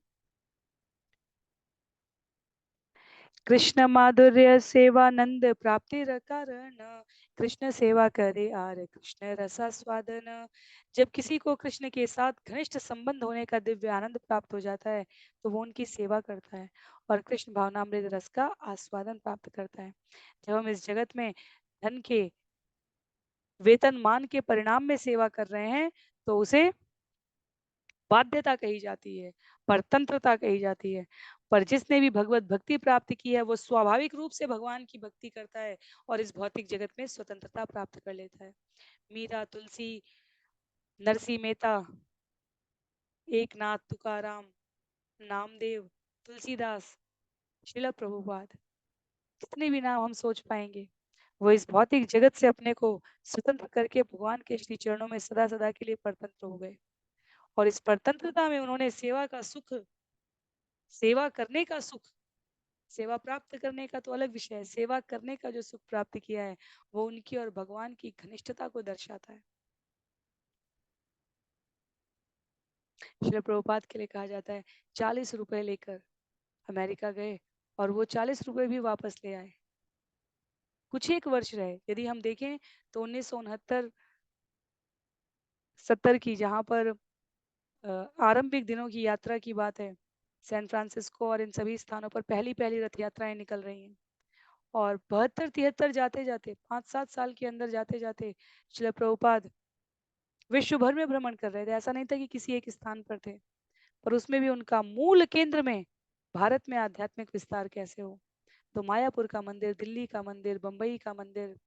कृष्ण माधुर्य सेवानंद प्राप्ति कारण, कृष्ण सेवा करे आर कृष्ण रसा स्वादन। जब किसी को कृष्ण के साथ घनिष्ठ संबंध होने का दिव्य आनंद प्राप्त हो जाता है, तो वो उनकी सेवा करता है और कृष्ण भावनामृत रस का आस्वादन प्राप्त करता है। जब हम इस जगत में धन के वेतनमान के परिणाम में सेवा कर रहे हैं, तो उसे बाध्यता कही जाती है, परतंत्रता कही जाती है। पर जिसने भी भगवत भक्ति प्राप्त की है, वो स्वाभाविक रूप से भगवान की भक्ति करता है और इस भौतिक जगत में स्वतंत्रता प्राप्त कर लेता है। मीरा, तुलसी, नरसी मेहता, एकनाथ, तुकाराम, नामदेव, तुलसीदास, शिला प्रभुपाद, जितने भी नाम हम सोच पाएंगे, वो इस भौतिक जगत से अपने को स्वतंत्र करके भगवान के श्री चरणों में सदा सदा के लिए परतंत्र हो गए। और इस परतंत्रता में उन्होंने सेवा का सुख, सेवा करने का सुख, सेवा प्राप्त करने का तो अलग विषय है, सेवा करने का जो सुख प्राप्त किया है, वो उनकी और भगवान की घनिष्ठता को दर्शाता है। श्रील प्रभुपाद के लिए कहा जाता है, 40 रुपए लेकर अमेरिका गए और वो 40 रुपए भी वापस ले आए। कुछ एक वर्ष रहे, यदि हम देखें तो 1969-70 की, जहाँ पर आरंभिक दिनों की यात्रा की बात है, सैन फ्रांसिस्को और इन सभी स्थानों पर पहली पहली रथ यात्राएं निकल रही हैं, और 72-73 जाते जाते 5-7 साल के अंदर जाते जाते श्रील प्रभुपाद विश्व भर में भ्रमण कर रहे थे। ऐसा नहीं था कि किसी एक स्थान पर थे, पर उसमें भी उनका मूल केंद्र में भारत में आध्यात्मिक विस्तार कैसे हो। तो मायापुर का मंदिर, दिल्ली का मंदिर, बंबई का मंदिर,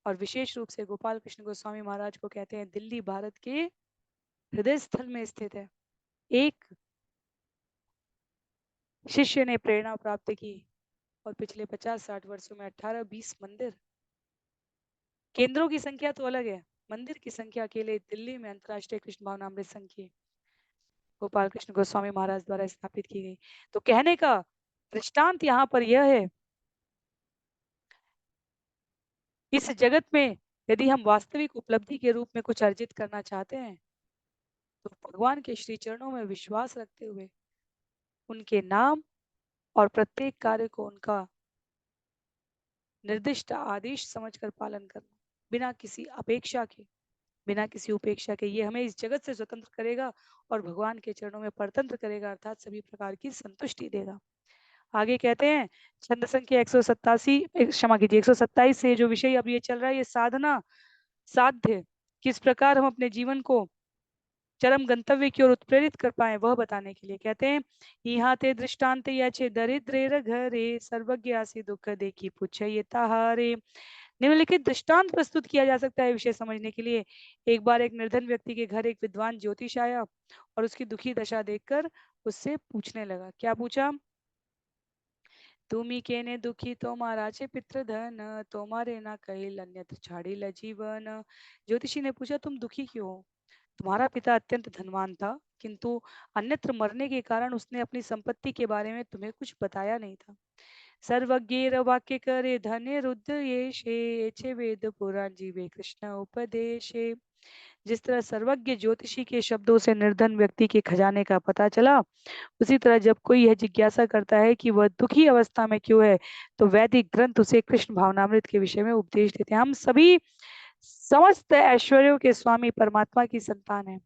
और विशेष रूप से गोपाल कृष्ण गोस्वामी महाराज को कहते हैं दिल्ली भारत के हृदय स्थल में स्थित है। एक शिष्य ने प्रेरणा प्राप्त की और पिछले 50-60 वर्षों में 18-20 मंदिर, केंद्रों की संख्या तो अलग है, मंदिर की संख्या अकेले दिल्ली में अंतर्राष्ट्रीय कृष्ण भावनामृत संघ की गोपाल कृष्ण गोस्वामी महाराज द्वारा स्थापित की गई। तो कहने का दृष्टांत यहाँ पर यह है, इस जगत में यदि हम वास्तविक उपलब्धि के रूप में कुछ अर्जित करना चाहते हैं, तो भगवान के श्री चरणों में विश्वास रखते हुए उनके नाम और प्रत्येक कार्य को उनका निर्दिष्ट आदेश समझकर पालन करना, बिना किसी अपेक्षा के, बिना किसी उपेक्षा के, ये हमें इस जगत से स्वतंत्र करेगा और भगवान के चरणों में परतंत्र करेगा, अर्थात सभी प्रकार की संतुष्टि देगा। आगे कहते हैं, छंद संख्या 187, क्षमा कीजिए 127 से जो विषय अब ये चल रहा है, ये साधना साध्य किस प्रकार हम अपने जीवन को चरम गंतव्य की ओर उत्प्रेरित कर पाए, वह बताने के लिए कहते हैं, यहाँ ते दृष्टांत याचे दरिद्रेर घरे सर्वज्ञ आसी दुख देखी पूछे ये ताहारे। निम्नलिखित दृष्टांत प्रस्तुत किया जा सकता है विषय समझने के लिए। एक बार एक निर्धन व्यक्ति के घर एक विद्वान ज्योतिष आया और उसकी दुखी दशा देखकर उससे पूछने लगा। क्या पूछा? तुमी केने दुखी तो महाराजे पितृ धन, तुम्हारे ना कहिल अन्यत्र छाड़िल जीवन। ज्योतिषी ने पूछा, तुम दुखी क्यों हो? तुम्हारा पिता अत्यंत धनवान था, किंतु अन्यत्र मरने के कारण उसने अपनी संपत्ति के बारे में तुम्हें कुछ बताया नहीं था। सर्वज्ञेर वाक्य करे धन्य रुद्र ये छे वेद पुराण जीवे कृष्ण उपदेशे। जिस तरह सर्वज्ञ ज्योतिषी के शब्दों से निर्धन व्यक्ति के खजाने का पता चला, उसी तरह जब कोई यह जिज्ञासा करता है कि वह दुखी अवस्था में क्यों है, तो वैदिक ग्रंथ उसे कृष्ण भावनामृत के विषय में उपदेश देते हैं। हम सभी समस्त ऐश्वर्यों के स्वामी परमात्मा की संतान है।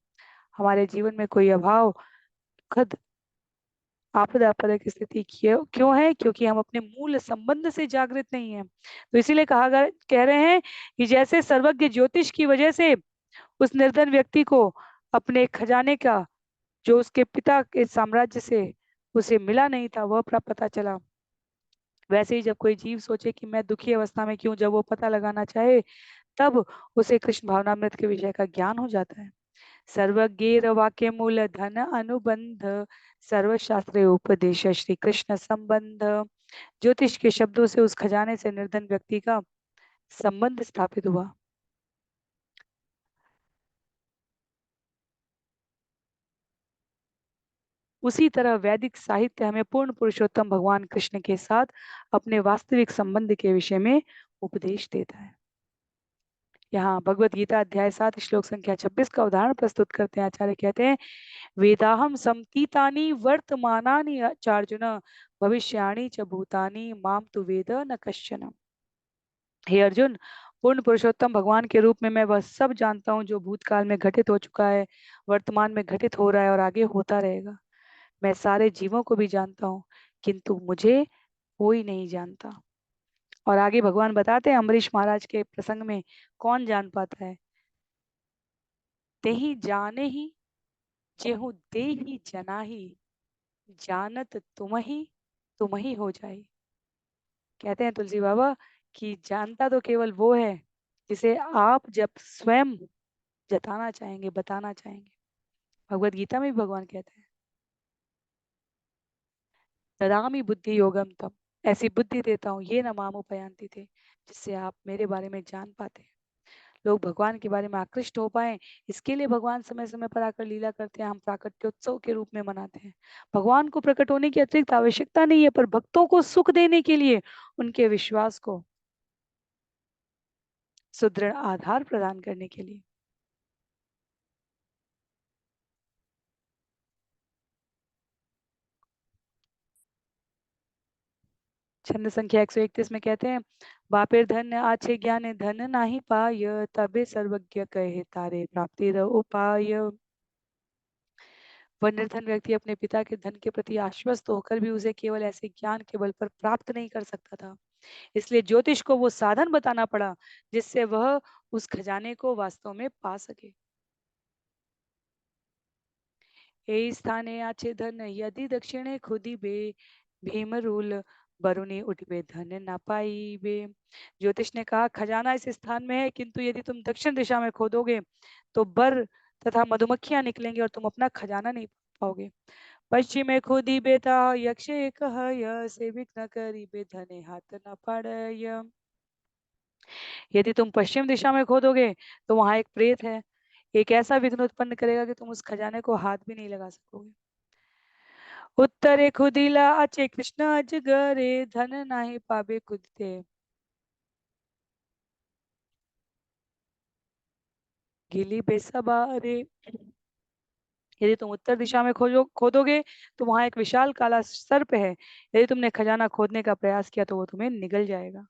हमारे जीवन में कोई अभाव, दुखद, आपदा आपद की स्थिति क्यों क्यों है? क्योंकि हम अपने मूल संबंध से जागृत नहीं है। तो इसीलिए कह रहे हैं कि जैसे सर्वज्ञ ज्योतिष की वजह से उस निर्धन व्यक्ति को अपने खजाने का, जो उसके पिता के साम्राज्य से उसे मिला नहीं था, वह पता चला, वैसे ही जब कोई जीव सोचे कि मैं दुखी अवस्था में क्यों, जब वो पता लगाना चाहे, तब उसे कृष्ण भावनामृत के विषय का ज्ञान हो जाता है। सर्वज्ञेर वाक्य मूल धन अनुबंध, सर्वशास्त्र उपदेश श्री कृष्ण संबंध। ज्योतिष के शब्दों से उस खजाने से निर्धन व्यक्ति का संबंध स्थापित हुआ। उसी तरह वैदिक साहित्य हमें पूर्ण पुरुषोत्तम भगवान कृष्ण के साथ अपने वास्तविक संबंध के विषय में उपदेश देता है। यहाँ भगवत गीता अध्याय 7 श्लोक संख्या 26 का उदाहरण प्रस्तुत करते हैं। आचार्य कहते हैं, वेदाहम समतीतानि वर्तमानानि चार्जुन, भविष्याणि च भूतानि माम तु वेद न कश्चन। हे अर्जुन, पूर्ण पुरुषोत्तम भगवान के रूप में मैं वह सब जानता हूँ जो भूतकाल में घटित हो चुका है, वर्तमान में घटित हो रहा है और आगे होता रहेगा। मैं सारे जीवों को भी जानता हूँ, किंतु मुझे कोई नहीं जानता। और आगे भगवान बताते हैं अम्बरीश महाराज के प्रसंग में, कौन जान पाता है? ते ही जाने ही, जेहू दे ही जनाही, जानत तुम ही हो जाए। कहते हैं तुलसी बाबा कि जानता तो केवल वो है जिसे आप जब स्वयं जताना चाहेंगे, बताना चाहेंगे। भगवत गीता में भी भगवान कहते हैं, ददामि बुद्धि योगम तम, ऐसी बुद्धि देता हूँ, ये न मामुपयांति थे, जिससे आप मेरे बारे में जान पाते हैं। लोग भगवान के बारे में आकृष्ट हो पाए, इसके लिए भगवान समय समय पर आकर लीला करते हैं। हम प्राकट्योत्सव के रूप में मनाते हैं। भगवान को प्रकट होने की अतिरिक्त आवश्यकता नहीं है, पर भक्तों को सुख देने के लिए, उनके विश्वास को सुदृढ़ आधार प्रदान करने के लिए। छंद संख्या 131 में कहते हैं, बापेर धन आछे ज्ञान धन नाही पाय, तबे सर्वज्ञ कहे तारे प्राप्ति उपाय। वह निर्धन व्यक्ति अपने पिता के धन के प्रति आश्वस्त होकर भी उसे केवल ऐसे ज्ञान के बल पर प्राप्त नहीं कर सकता था। इसलिए ज्योतिष को वो साधन बताना पड़ा जिससे वह उस खजाने को वास्तव में पा सके। ए स्थाने आचे धन यदि दक्षिणे खुदी बे, भीम रूल बरुनी उठबे धन न पाई बे। ज्योतिष ने कहा, खजाना इस स्थान में है, किंतु यदि तुम दक्षिण दिशा में खोदोगे तो बर तथा मधुमक्खियां निकलेंगी और तुम अपना खजाना नहीं पाओगे। पश्चिमे खोदी बेता यक्ष एक से विघ्न करी बे धने हाथ न पड़य। यदि तुम पश्चिम दिशा में खोदोगे तो वहां एक प्रेत है, एक ऐसा विघ्न उत्पन्न करेगा कि तुम उस खजाने को हाथ भी नहीं लगा सकोगे। उत्तरे खुदिला अचे कृष्ण अजगरे, धन नाही पाबे खुदते, गिली बेसबारे। यदि तुम उत्तर दिशा में खोदोगे तो वहां एक विशाल काला सर्प है, यदि तुमने खजाना खोदने का प्रयास किया तो वो तुम्हें निगल जाएगा।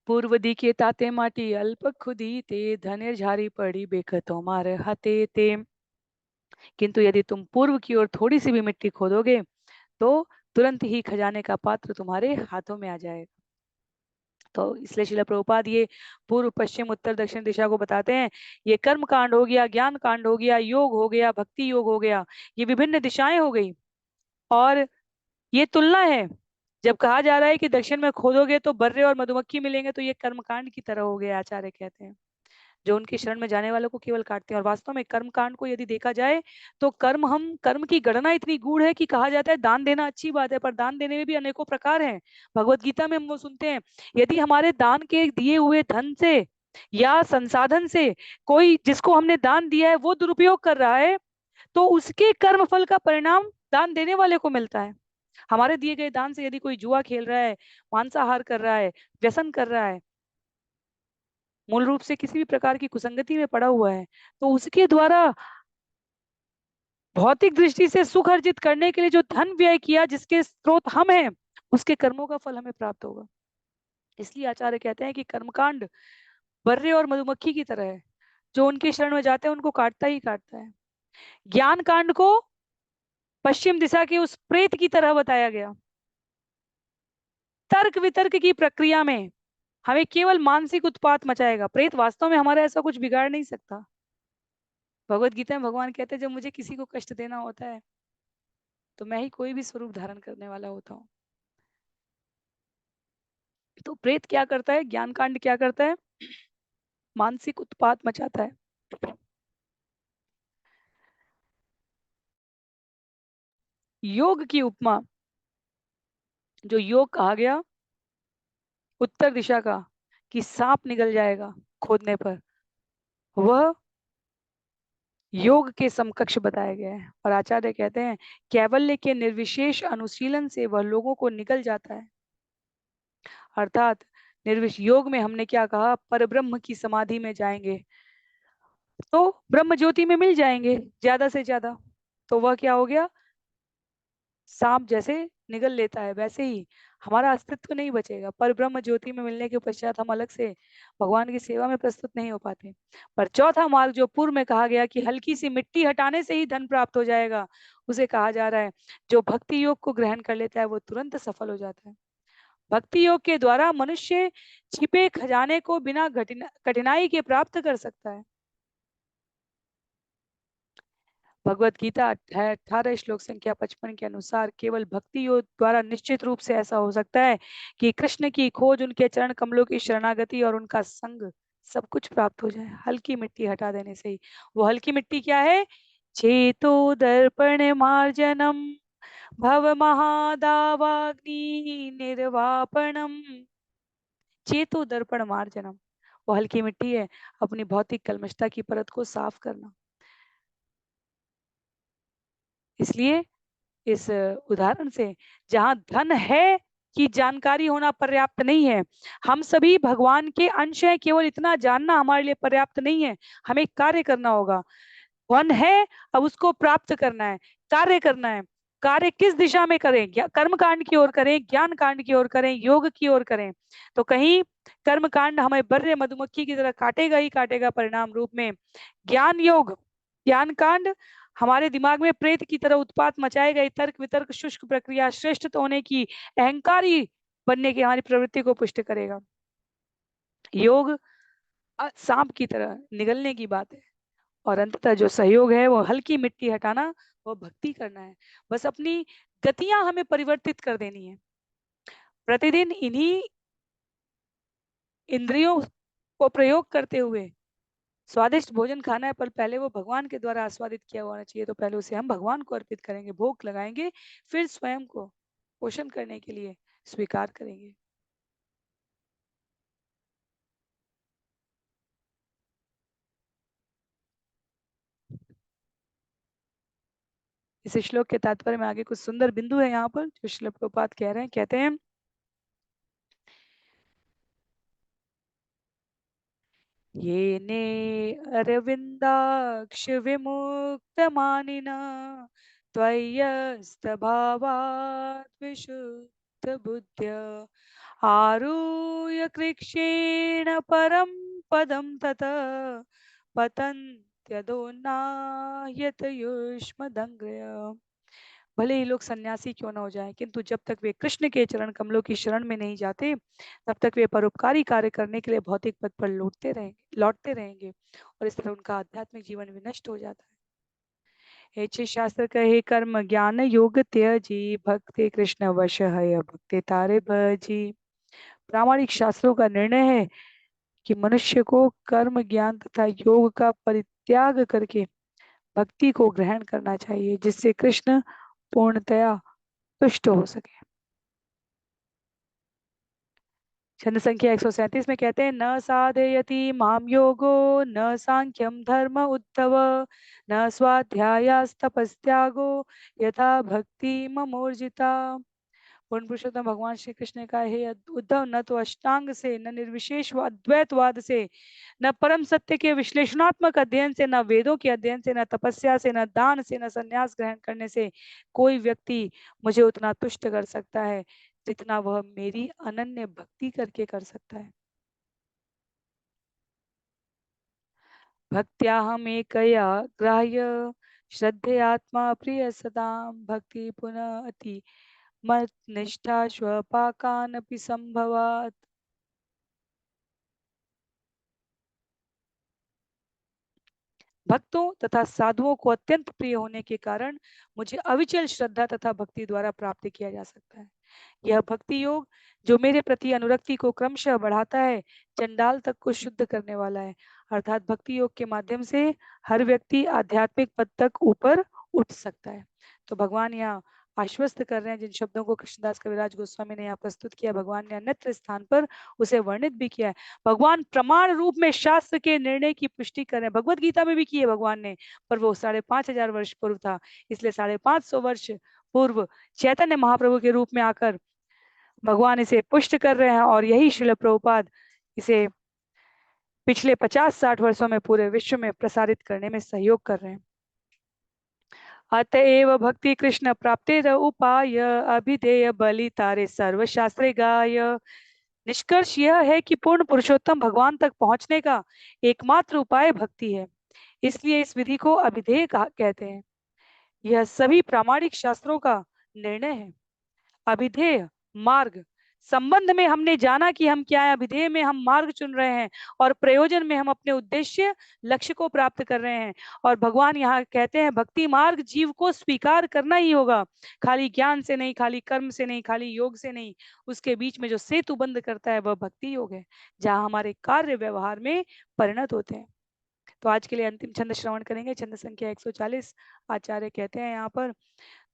पूर्व दिखे ताते माटी अल्प खुदी ते, धनेर झारी पड़ी बेख तुम्हारे हाथे ते। किंतु यदि तुम पूर्व की ओर थोड़ी सी भी मिट्टी खोदोगे तो तुरंत ही खजाने का पात्र तुम्हारे हाथों में आ जाएगा। तो इसलिए शिला प्रभुपाद ये पूर्व पश्चिम उत्तर दक्षिण दिशा को बताते हैं। ये कर्म कांड हो गया, ज्ञान कांड हो गया, योग हो गया, भक्ति योग हो गया, ये विभिन्न दिशाएं हो गई। और ये तुलना है, जब कहा जा रहा है कि दक्षिण में खोदोगे तो बर्रे और मधुमक्खी मिलेंगे, तो ये कर्मकांड की तरह हो गया, आचार्य कहते हैं, जो उनकी शरण में जाने वालों को केवल काटते हैं। और वास्तव में कर्म कांड को यदि देखा जाए तो कर्म की गणना इतनी गूढ़ है कि कहा जाता है दान देना अच्छी बात है, पर दान देने में भी अनेकों प्रकार हैं। भगवत गीता में हम वो सुनते हैं, यदि हमारे दान के दिए हुए धन से या संसाधन से कोई जिसको हमने दान दिया है वो दुरुपयोग कर रहा है, तो उसके कर्म फल का परिणाम दान देने वाले को मिलता है। हमारे दिए गए दान से यदि कोई जुआ खेल रहा है, मांसाहार कर रहा है, व्यसन कर रहा है, मूल रूप से किसी भी प्रकार की कुसंगति में पड़ा हुआ है, तो उसके द्वारा भौतिक दृष्टि से सुख अर्जित करने के लिए जो धन व्यय किया, जिसके स्रोत हम हैं, उसके कर्मों का फल हमें प्राप्त होगा। इसलिए आचार्य कहते हैं कि कर्मकांड बर्रे और मधुमक्खी की तरह है, जो उनके शरण में जाते हैं उनको काटता ही काटता है। ज्ञान कांड को पश्चिम दिशा के उस प्रेत की तरह बताया गया। तर्क वितर्क की प्रक्रिया में हमें केवल मानसिक उत्पात मचाएगा। प्रेत वास्तव में हमारा ऐसा कुछ बिगाड़ नहीं सकता। भगवत गीता में भगवान कहते हैं, जब मुझे किसी को कष्ट देना होता है तो मैं ही कोई भी स्वरूप धारण करने वाला होता हूँ। तो प्रेत क्या करता है, ज्ञान कांड क्या करता है? मानसिक उत्पात मचाता है। योग की उपमा, जो योग कहा गया उत्तर दिशा का, कि सांप निकल जाएगा खोदने पर, वह योग के समकक्ष बताया गया है। और आचार्य कहते हैं, कैवल्य के निर्विशेष अनुशीलन से वह लोगों को निकल जाता है। अर्थात निर्विश योग में हमने क्या कहा, परब्रह्म की समाधि में जाएंगे तो ब्रह्म ज्योति में मिल जाएंगे ज्यादा से ज्यादा। तो वह क्या हो गया, सांप जैसे निगल लेता है, वैसे ही हमारा अस्तित्व नहीं बचेगा। पर ब्रह्म ज्योति में मिलने के पश्चात हम अलग से भगवान की सेवा में प्रस्तुत नहीं हो पाते। पर चौथा मार्ग, जो पूर्व में कहा गया कि हल्की सी मिट्टी हटाने से ही धन प्राप्त हो जाएगा, उसे कहा जा रहा है जो भक्ति योग को ग्रहण कर लेता है वो तुरंत सफल हो जाता है। भक्ति योग के द्वारा मनुष्य छिपे खजाने को बिना कठिनाई के प्राप्त कर सकता है। भगवत गीता 18 श्लोक संख्या 55 के अनुसार केवल भक्ति योग द्वारा निश्चित रूप से ऐसा हो सकता है कि कृष्ण की खोज, उनके चरण कमलों की शरणागति और उनका संग सब कुछ प्राप्त हो जाए हल्की मिट्टी हटा देने से ही। वो हल्की मिट्टी क्या है? चेतो दर्पण मार्जनम भव महादावाग्नि निर्वापणम। चेतो दर्पण मार्जनम, वो हल्की मिट्टी है, अपनी भौतिक कलमशता की परत को साफ करना। इसलिए इस उदाहरण से, जहां धन है कि जानकारी होना पर्याप्त नहीं है, हम सभी भगवान के अंश हैं, केवल इतना जानना हमारे लिए पर्याप्त नहीं है, हमें कार्य करना होगा। धन है, अब उसको प्राप्त करना है, कार्य करना है। कार्य किस दिशा में करें? कर्म कांड की ओर करें, ज्ञान कांड की ओर करें, योग की ओर करें? तो कहीं कर्म कांड हमें बर्रे मधुमक्खी की तरह काटेगा ही काटेगा परिणाम रूप में। ज्ञान योग, ज्ञान कांड हमारे दिमाग में प्रेत की तरह उत्पात मचाएगा। ये तर्क वितर्क शुष्क प्रक्रिया श्रेष्ठ होने की, अहंकारी बनने की हमारी प्रवृत्ति को पुष्ट करेगा। योग सांप की तरह निगलने की बात है। और अंततः जो सहयोग है वो हल्की मिट्टी हटाना, वो भक्ति करना है। बस अपनी गतियां हमें परिवर्तित कर देनी है। प्रतिदिन इन्हीं इंद्रियों को प्रयोग करते हुए स्वादिष्ट भोजन खाना है, पर पहले वो भगवान के द्वारा आस्वादित किया होना चाहिए। तो पहले उसे हम भगवान को अर्पित करेंगे, भोग लगाएंगे, फिर स्वयं को पोषण करने के लिए स्वीकार करेंगे। इस श्लोक के तात्पर्य में आगे कुछ सुंदर बिंदु है यहाँ पर जो श्रील प्रभुपाद कह रहे हैं। कहते हैं, ये ने अरविंदाक्ष विमुक्त मानिना त्वय्यस्त भावात् विशुद्ध बुद्ध्य आरुह्य कृच्छ्रेण परम पदम तत पतन्त्यदोन्नाह्यत युष्मदंग्रय। भले ही लोग सन्यासी क्यों न हो जाएं, किंतु जब तक वे कृष्ण के चरण कमलों की शरण में नहीं जाते, तब तक वे परोपकारी कार्य करने के लिए भौतिक पद पर लौटते रहेंगे और इस तरह उनका आध्यात्मिक जीवन विनष्ट हो जाता है। हे छे शास्त्र कहे, कर्म ज्ञान योग त्याजी भक्ति कृष्ण वश है भक्ति तारे भजी। प्रामाणिक शास्त्रों का निर्णय है कि मनुष्य को कर्म ज्ञान तथा योग का परित्याग करके भक्ति को ग्रहण करना चाहिए, जिससे कृष्ण पूर्णतया तुष्ट हो सके। छंद संख्या 137 में कहते हैं, न साधयति माम योगो न सांख्यम धर्म उद्धव न स्वाध्यायास्तपस्त्यागो यथा भक्ति ममोर्जिता। पूर्ण पुरुषोत्तम भगवान श्री कृष्ण ने कहा, हे उद्धव, न तो अष्टांग से, न निर्विशेष अद्वैतवाद से, न परम सत्य के विश्लेषणात्मक अध्ययन से, न वेदों के अध्ययन से, न तपस्या से, न दान से, न संन्यास ग्रहण करने से कोई व्यक्ति मुझे उतना तुष्ट कर सकता है जितना वह मेरी अनन्य भक्ति करके कर सकता है। भक्त्याहमेकया ग्राह्य श्रद्धेयात्मा प्रिय सदाम भक्ति पुनः अति मत निष्ठा स्वपाकानपि संभवात्। भक्तों तथा साधुओं को अत्यंत प्रिय होने के कारण मुझे अविचल श्रद्धा तथा भक्ति द्वारा प्राप्त किया जा सकता है। यह भक्ति योग जो मेरे प्रति अनुरक्ति को क्रमशः बढ़ाता है, चंडाल तक को शुद्ध करने वाला है। अर्थात भक्ति योग के माध्यम से हर व्यक्ति आध्यात्मिक पद तक ऊपर उठ सकता है। तो भगवान यहाँ आश्वस्त कर रहे हैं, जिन शब्दों को कृष्णदास कविराज गोस्वामी ने यहाँ प्रस्तुत किया, भगवान ने अन्यत्र स्थान पर उसे वर्णित भी किया है। भगवान प्रमाण रूप में शास्त्र के निर्णय की पुष्टि कर रहे हैं। भगवत गीता में भी की है भगवान ने, पर वो 5,500 वर्ष पूर्व था, इसलिए 550 वर्ष पूर्व चैतन्य महाप्रभु के रूप में आकर भगवान इसे पुष्ट कर रहे हैं, और यही श्रील प्रभुपाद इसे पिछले 50-60 वर्षों में पूरे विश्व में प्रसारित करने में सहयोग कर रहे हैं। अतएव भक्ति कृष्ण प्राप्तेर उपाय अभिधेय बलि तारे सर्वशास्त्रे गाय। निष्कर्ष यह है कि पूर्ण पुरुषोत्तम भगवान तक पहुंचने का एकमात्र उपाय भक्ति है, इसलिए इस विधि को अभिधेय कहते हैं। यह सभी प्रामाणिक शास्त्रों का निर्णय है। अभिधेय मार्ग संबंध में हमने जाना कि हम क्या है, अभिधेय में हम मार्ग चुन रहे हैं, और प्रयोजन में हम अपने उद्देश्य लक्ष्य को प्राप्त कर रहे हैं। और भगवान यहाँ कहते हैं, भक्ति मार्ग जीव को स्वीकार करना ही होगा, खाली ज्ञान से नहीं, खाली कर्म से नहीं, खाली योग से नहीं। उसके बीच में जो सेतु बंद करता है वह भक्ति योग है, जहाँ हमारे कार्य व्यवहार में परिणत होते हैं। तो आज के लिए अंतिम छंद श्रवण करेंगे, छंद संख्या 140। आचार्य कहते हैं यहाँ पर,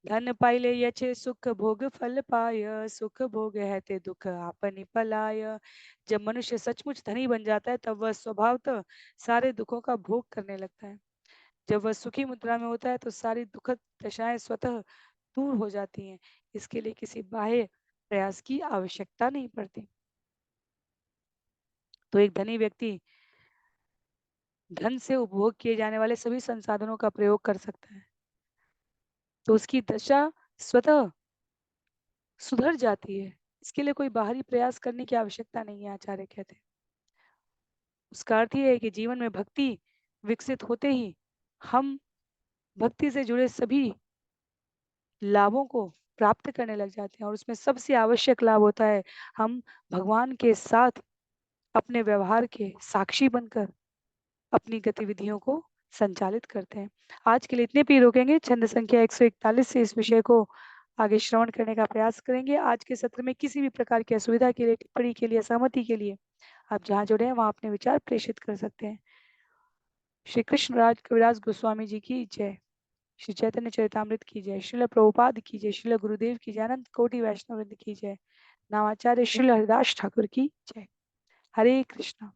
धन पाइले यचे सुख भोग फल पाय सुख भोग है ते दुख आपनि पलाय। जब मनुष्य सचमुच धनी बन जाता है तब वह स्वभावतः सारे दुखों का भोग करने लगता है। जब वह सुखी मुद्रा में होता है तो सारी दुखद दशाएं स्वतः दूर हो जाती हैं। इसके लिए किसी बाह्य प्रयास की आवश्यकता नहीं पड़ती। तो एक धनी व्यक्ति धन से उपभोग किए जाने वाले सभी संसाधनों का प्रयोग कर सकता है, तो उसकी दशा स्वतः सुधर जाती है। इसके लिए कोई बाहरी प्रयास करने की आवश्यकता नहीं है, आचार्य कहते हैं। उसका अर्थ ये है कि जीवन में भक्ति विकसित होते ही हम भक्ति से जुड़े सभी लाभों को प्राप्त करने लग जाते हैं, और उसमें सबसे आवश्यक लाभ होता है हम भगवान के साथ अपने व्यवहार के साक्षी बनकर अपनी गतिविधियों को संचालित करते हैं। आज के लिए इतने पे ही रोकेंगे। छंद संख्या 141 से इस विषय को आगे श्रवण करने का प्रयास करेंगे। आज के सत्र में किसी भी प्रकार की असुविधा के लिए, टिप्पणी के लिए, सहमति के लिए आप जहाँ जुड़े हैं वहाँ अपने विचार प्रेषित कर सकते हैं। श्री कृष्ण राज कविराज गोस्वामी जी की जय। श्री चैतन्य चरितामृत की जय। श्रील प्रभुपाद की जय। श्रील गुरुदेव की जय। अनंत कोटि वैष्णव वृंद की जय। नामाचार्य श्रील हरिदास ठाकुर की जय। हरे कृष्णा।